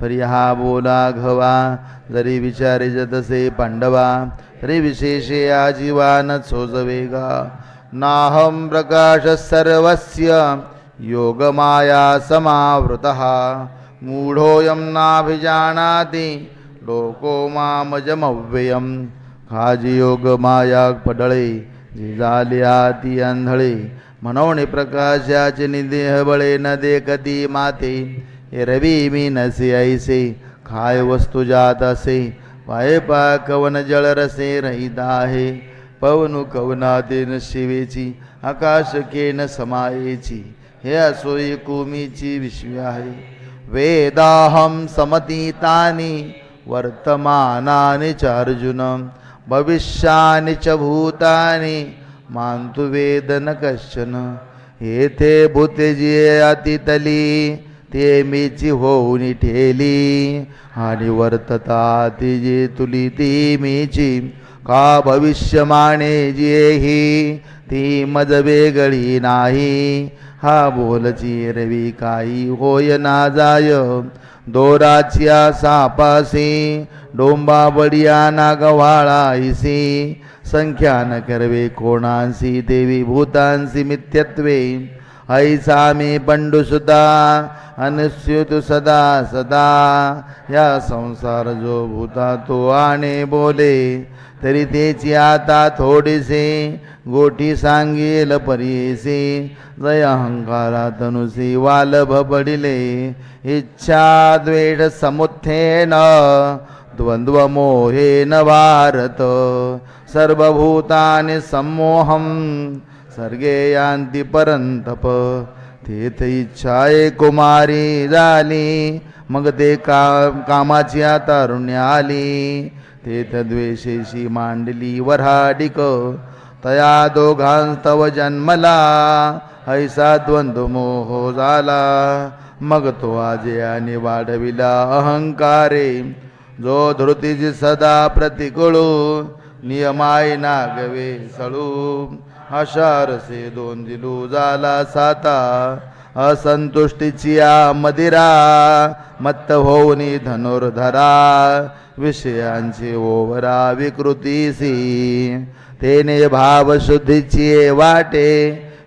परी हा बोला घवा जरी विचारे जतसे पांडवा तरी विशेषे आजीवान सोजवेगा नाहं प्रकाश सर्वस्य योगमाया समावृतः मूढोऽयं नाभिजानाति लोको मामजमव्ययम् खाजी योग माया पडळे जे झाले आती आंधळे म्हणून प्रकाशाचे निदेह बळे न देखती माते हे रवी मी नसे ऐसे खाय वस्तू जात असे पाये पा कवन जळ रसे रहित आहे पवनु कवनातेन शिवेची आकाश केन समायेची हे असोई कुमीची विश्वे आहे वेदाहं समतीतानि वर्तमानानि च अर्जुन भविष्यानि च भूतानि मान्तु वेद न कश्चन येथे भूते जे अतितली ते मीची होऊन ठेली आणि वर्तता ती जे तुली ती मीची का भविष्यमाने जे ही ती मज वेगळी नाही हा बोलची रवी काही होय ना जाय दोराच्या सापासी डोंबा बडिया नागवाळाईसी संख्या न करवे कोणांसी देवी भूतांसी मिथ्यत्वे ऐसा मी पंडुसुता अनुस्युत सदा सदा या संसार जो भूता तो आणे बोले तरी तेची आता थोडीसे गोठी सांगेल परीसे जय अहंकारा तनुसी वालभ पडिले इच्छा द्वेष समुत्थेन द्वंद्व मोहेन भारत सर्वभूतानि सम्मोहं सर्गे यान्ति परंतप तेथ इच्छाये कुमारी झाली मग ते कामाची तारुण्य आली तेथ द्वेषेशी मांडली वऱ्हाडिक तया दोघांस्तव जन्मला ऐसा द्वंद्व मोह झाला मग तो आजे आणि वाढविला अहंकारे जो धृतीची सदा प्रतिकूळू नियमाय नागवे सळू अशारसे दोन दिलू झाला साता असंतुष्टीची मदिरा मत्त होऊनी धनुर्धरा विषयांची ओवरा विकृतीसी तेने भाव शुद्धीची वाटे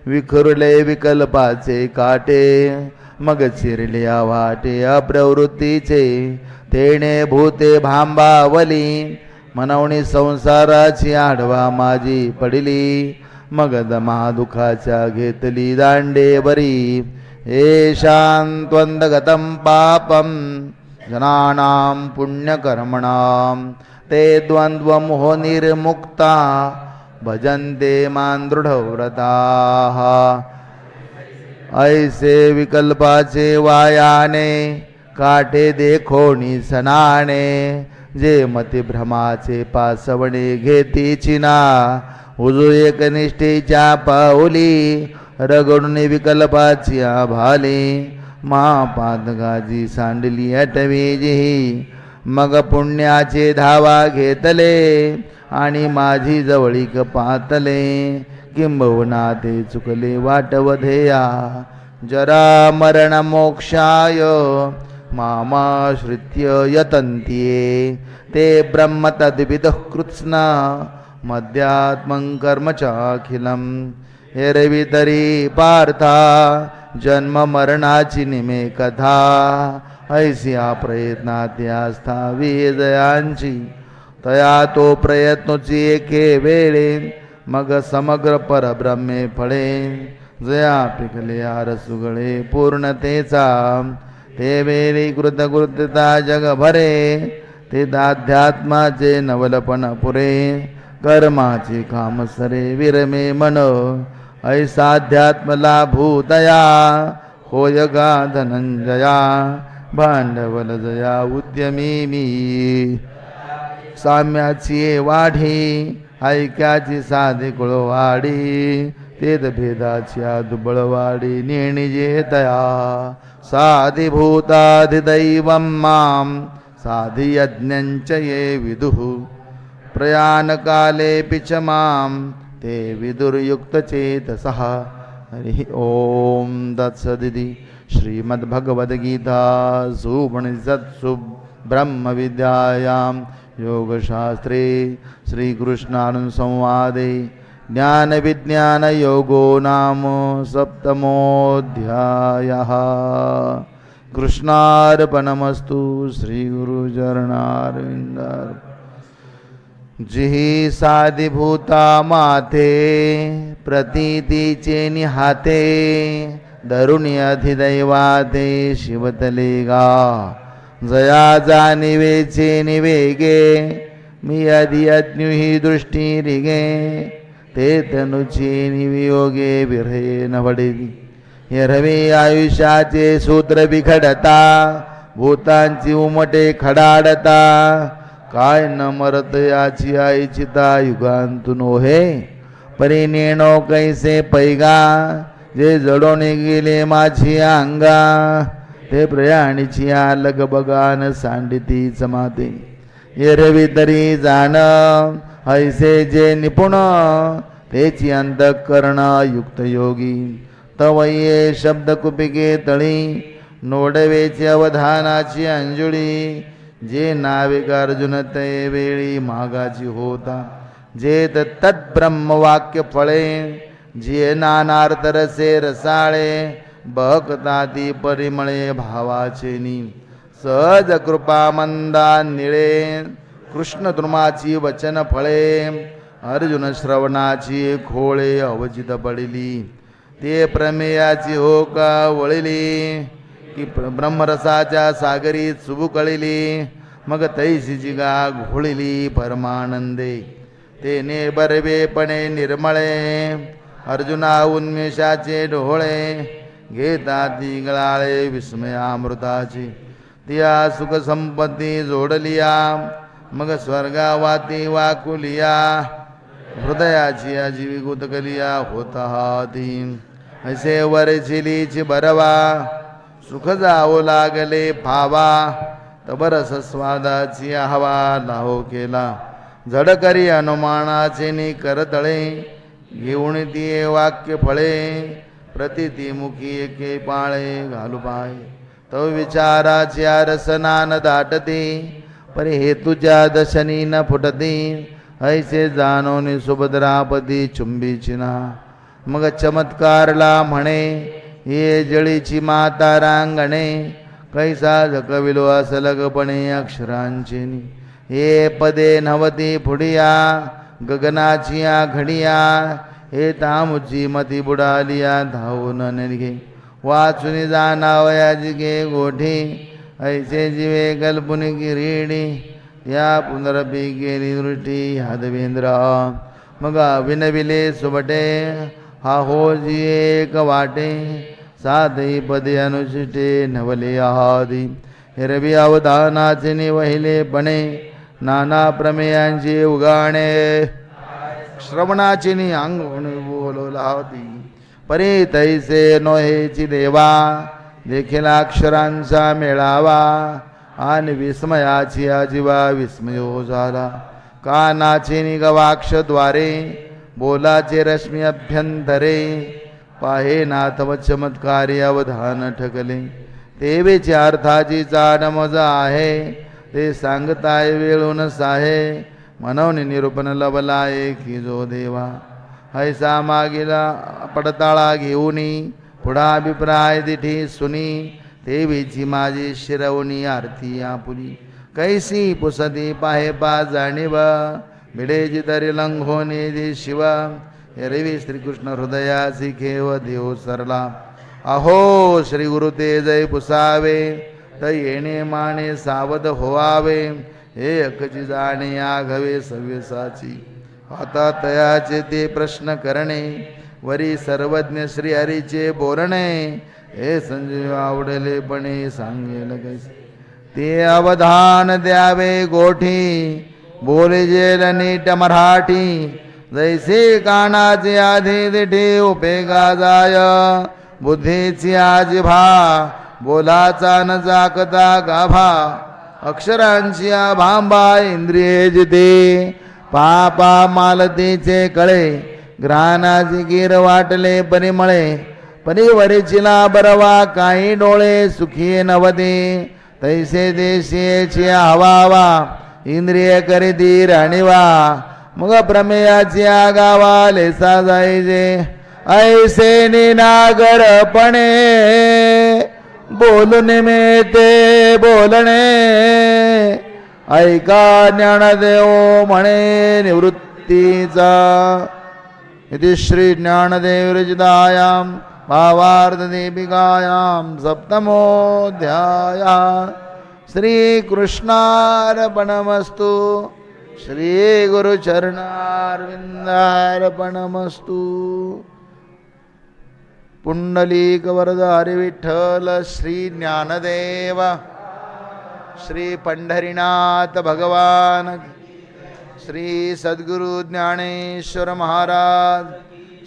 विखुरले विकल्पाचे काटे मग चिरल्या वाटे अप्रवृत्तीचे तेने भूते भांबावली मनवणी संसाराची आडवा माझी पडली मग दमा दुखाच्या घेतली दांडे बरी. येषान्त्वन्दगतं पापं जनानां पुण्यकर्मणां ते द्वन्द्वमोहनिर्मुक्ता भजन्ते मां दृढव्रताः. ऐसे विकल्पाचे वायाने काटे देखोनी सनाने. जे मती भ्रमाचे पासवणे घेती चिना. उजू एकनिष्ठेच्या पाऊली रगडून विकल्पाची आभाली. महापातकाची सांडली आठवी जिही. मग पुण्याचे धावा घेतले आणि माझी जवळीक पातले. किंबहुना ते चुकले वाटवधेया. जरा मरण मोक्षाय मामाश्रित्य यतन्त्ये. ते ब्रह्म तद्विदुः कृत्स्न मध्यात्मं कर्म चाखिलं. एरवी तरी पार्था जन्म मरणाची निमे कथा. ऐसिया प्रयत्नात आस्थावी जयांची. तया तो प्रयत्नोची एके वेळे मग समग्र परब्रह्मे फळे. जया पिकले आरसुगळे पूर्णतेचा. ते वेळी कृतकृत्यता जगभरे. ते दाध्यात्माचे नवलपण पुरे. कर्माची कामसरे विरमे मन. ऐसाध्यात्म लाभूतया होय गा धनंजया. भांडवल जया उद्यमी मी. साम्याची वाढी ऐक्याची साधी कुळवाडी. तेद भेदाची दुबळवाडी नेणी जे तया. साधिभूताधिदैवं मां साधि यज्ञञ्च ये विदुः. प्रयाणकालेऽपि च मां ते विदुर्युक्तचेतसः. हरि ओम तत्सदिति. श्रीमद्भगवद्गीतासूपनिषत्सु ब्रह्मविद्यायां योगशास्त्रे श्रीकृष्णार्जुनसंवादे ज्ञानविज्ञानयोगो नाम सप्तमोऽध्यायः. कृष्णार्पणमस्तु. श्रीगुरुचरणारविन्दार्पणम्. जिही साधिभूता माथे प्रतीतीचे निहाते. दरुणी अधिदैवाते शिवतले गा. जया जाणिवेचे निवेगे. मी आदि अज्ञुही दृष्टी रिगे. ते तनुचे निवियोगे विरहे न वडेली. हिरवे आयुष्याचे सूत्र बिघडता. भूतांची उमटे खडाडता. काय न मरत याची आईचिता युगांतून ओहे. परिनेणो कैसे पैगा. जे जडून गेले माझी अंगा. ते प्रयाणीची आलग बगान सांडिती चमाते. एरवी तरी जाण ऐसे जे निपुण. तेची अंतःकरण युक्त योगी. तव ये शब्द कुपिके तळी. नोडवेची अवधानाची अंजुळी. जे नाविक अर्जुन ते वेळी मागाची होता. जे तत्ब्रह्मवाक्य फळे. जे नानार्थ रसे रसाळे. बहकताती परिमळे भावाचे नी. सहज कृपा मंदा निळे. कृष्ण द्रुमाची वचन फळे. अर्जुन श्रवणाची खोळे अवचित पडिली. ते प्रमेयाची होका वळिली. की ब्रह्मरसाच्या सागरी चुबुकळिली. मग तैसीची गा घोळिली परमानंदे. तेने बरवेपणे निर्मळे. अर्जुना उन्मेषाचे डोळे. घेता ती गळाळे विस्मयामृताची. तिया सुख संपत्ती जोडलिया. मग स्वर्गावाती वाकुलिया. हृदयाची आजीवी गुतकलिया होता हाती. ऐसे वरचिलीची बरवा. सुख जावो लागले फावा. तबरस स्वादाची हवा लाहो केला. झडकरी अनुमानाचे नि करतळे. घेऊन ती वाक्य फळे. प्रतिती मुखी एके पाळे घालू पाय. तो विचाराच्या रसनान दाटते. परी हे तुझ्या दशनी न फुटते. ऐसे जाणून सुभद्रापती चुंबीचिना. मग चमत्कारला म्हणे. ये जळीची माता रांगणे. कैसा जकविलो असलगपणे अक्षरांचे. हे पदे नवती फुडिया. गगनाची घडिया. हे तामुची मती बुडालिया धावून निघे वाचून जाणावयाची गे गोठी ऐसे जीवे कल्पुन किरीडी या पुनरपी गेली दृष्टी यादवेंद्र मग विनविले सुबटे हा हो जी एक वाटे साधई पदे अनुशिष्टे नवले आहादी हिरवी अवधानाचे निवहिलेपणे नाना प्रमेयांचे उगाणे श्रवणाची नि अंग बोलवला होती परी तैसे नोहेची देवा देखील अक्षरांचा मेळावा आणि विस्मयाची आजीवा विस्मयो झाला कानाची निगवाक्षद्वारे बोलाचे रश्मी अभ्यंतरे पाहे नाथव चमत्कारी अवधान ठकले तेवेची अर्थाची चाडमज आहे ते सांगताय वेळून साहे मनवनी निरूपण लवलाय की जो देवा हैसा मागीला पडताळा घेऊनी पुढा अभिप्राय दिठी सुनी देवीची माझी शिरवणी आरती आपुली कैसी पुसती पाहे पा जाणीव मिडेची तरी लंघोनी दे शिव एरवी श्रीकृष्ण हृदयासी खेव देव सरला अहो श्री गुरु ते जय पुसावे त येणे माने सावध होवावे हे अकची जाणे आघवे सव्यसाची आता तयाचे ते प्रश्न करणे वरी सर्वज्ञ श्री हरीचे बोलणे हे संजीव आवडलेपणे सांगेल कैसे ते अवधान द्यावे गोठी बोलेजेल नीट मराठी जैसे कानाचे आधी दिठे उपेगा जाय बुद्धीची आजिभा बोलाचा न जाकता गाभा अक्षरांची भांबा इंद्रिये जिते पापा मालतीचे कळे ग्रहाणाची गिर वाटले परिमळे परिवरीचिला बरवा काही डोळे सुखी नवते तैसे देशीची हवावा इंद्रिय करीती राणीवा मग प्रमेयाची आगावा लेसा जायचे ऐसे निनागरपणे बोलून मेते बोलणे ऐका ज्ञानदेव म्हणे निवृत्तीचा इति श्री ज्ञानदेव रचितायां भावार्थ दीपिकायां सप्तमोऽध्याय श्री कृष्णार्पणमस्तु श्री गुरुचरणारविंदार्पणमस्तु पुंडलीक वरदारी विठ्ठल श्री ज्ञानदेव श्री पंढरीनाथ भगवान श्री सद्गुरु ज्ञानेश्वर महाराज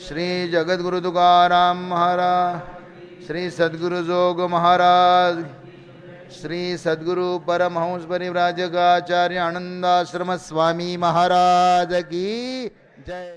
श्री जगद्गुरु तुकाराम महाराज श्री सद्गुरु जोग महाराज श्री सद्गुरु परमहंस परिव्राजकाचार्य आनंदाश्रम स्वामी महाराज की जय।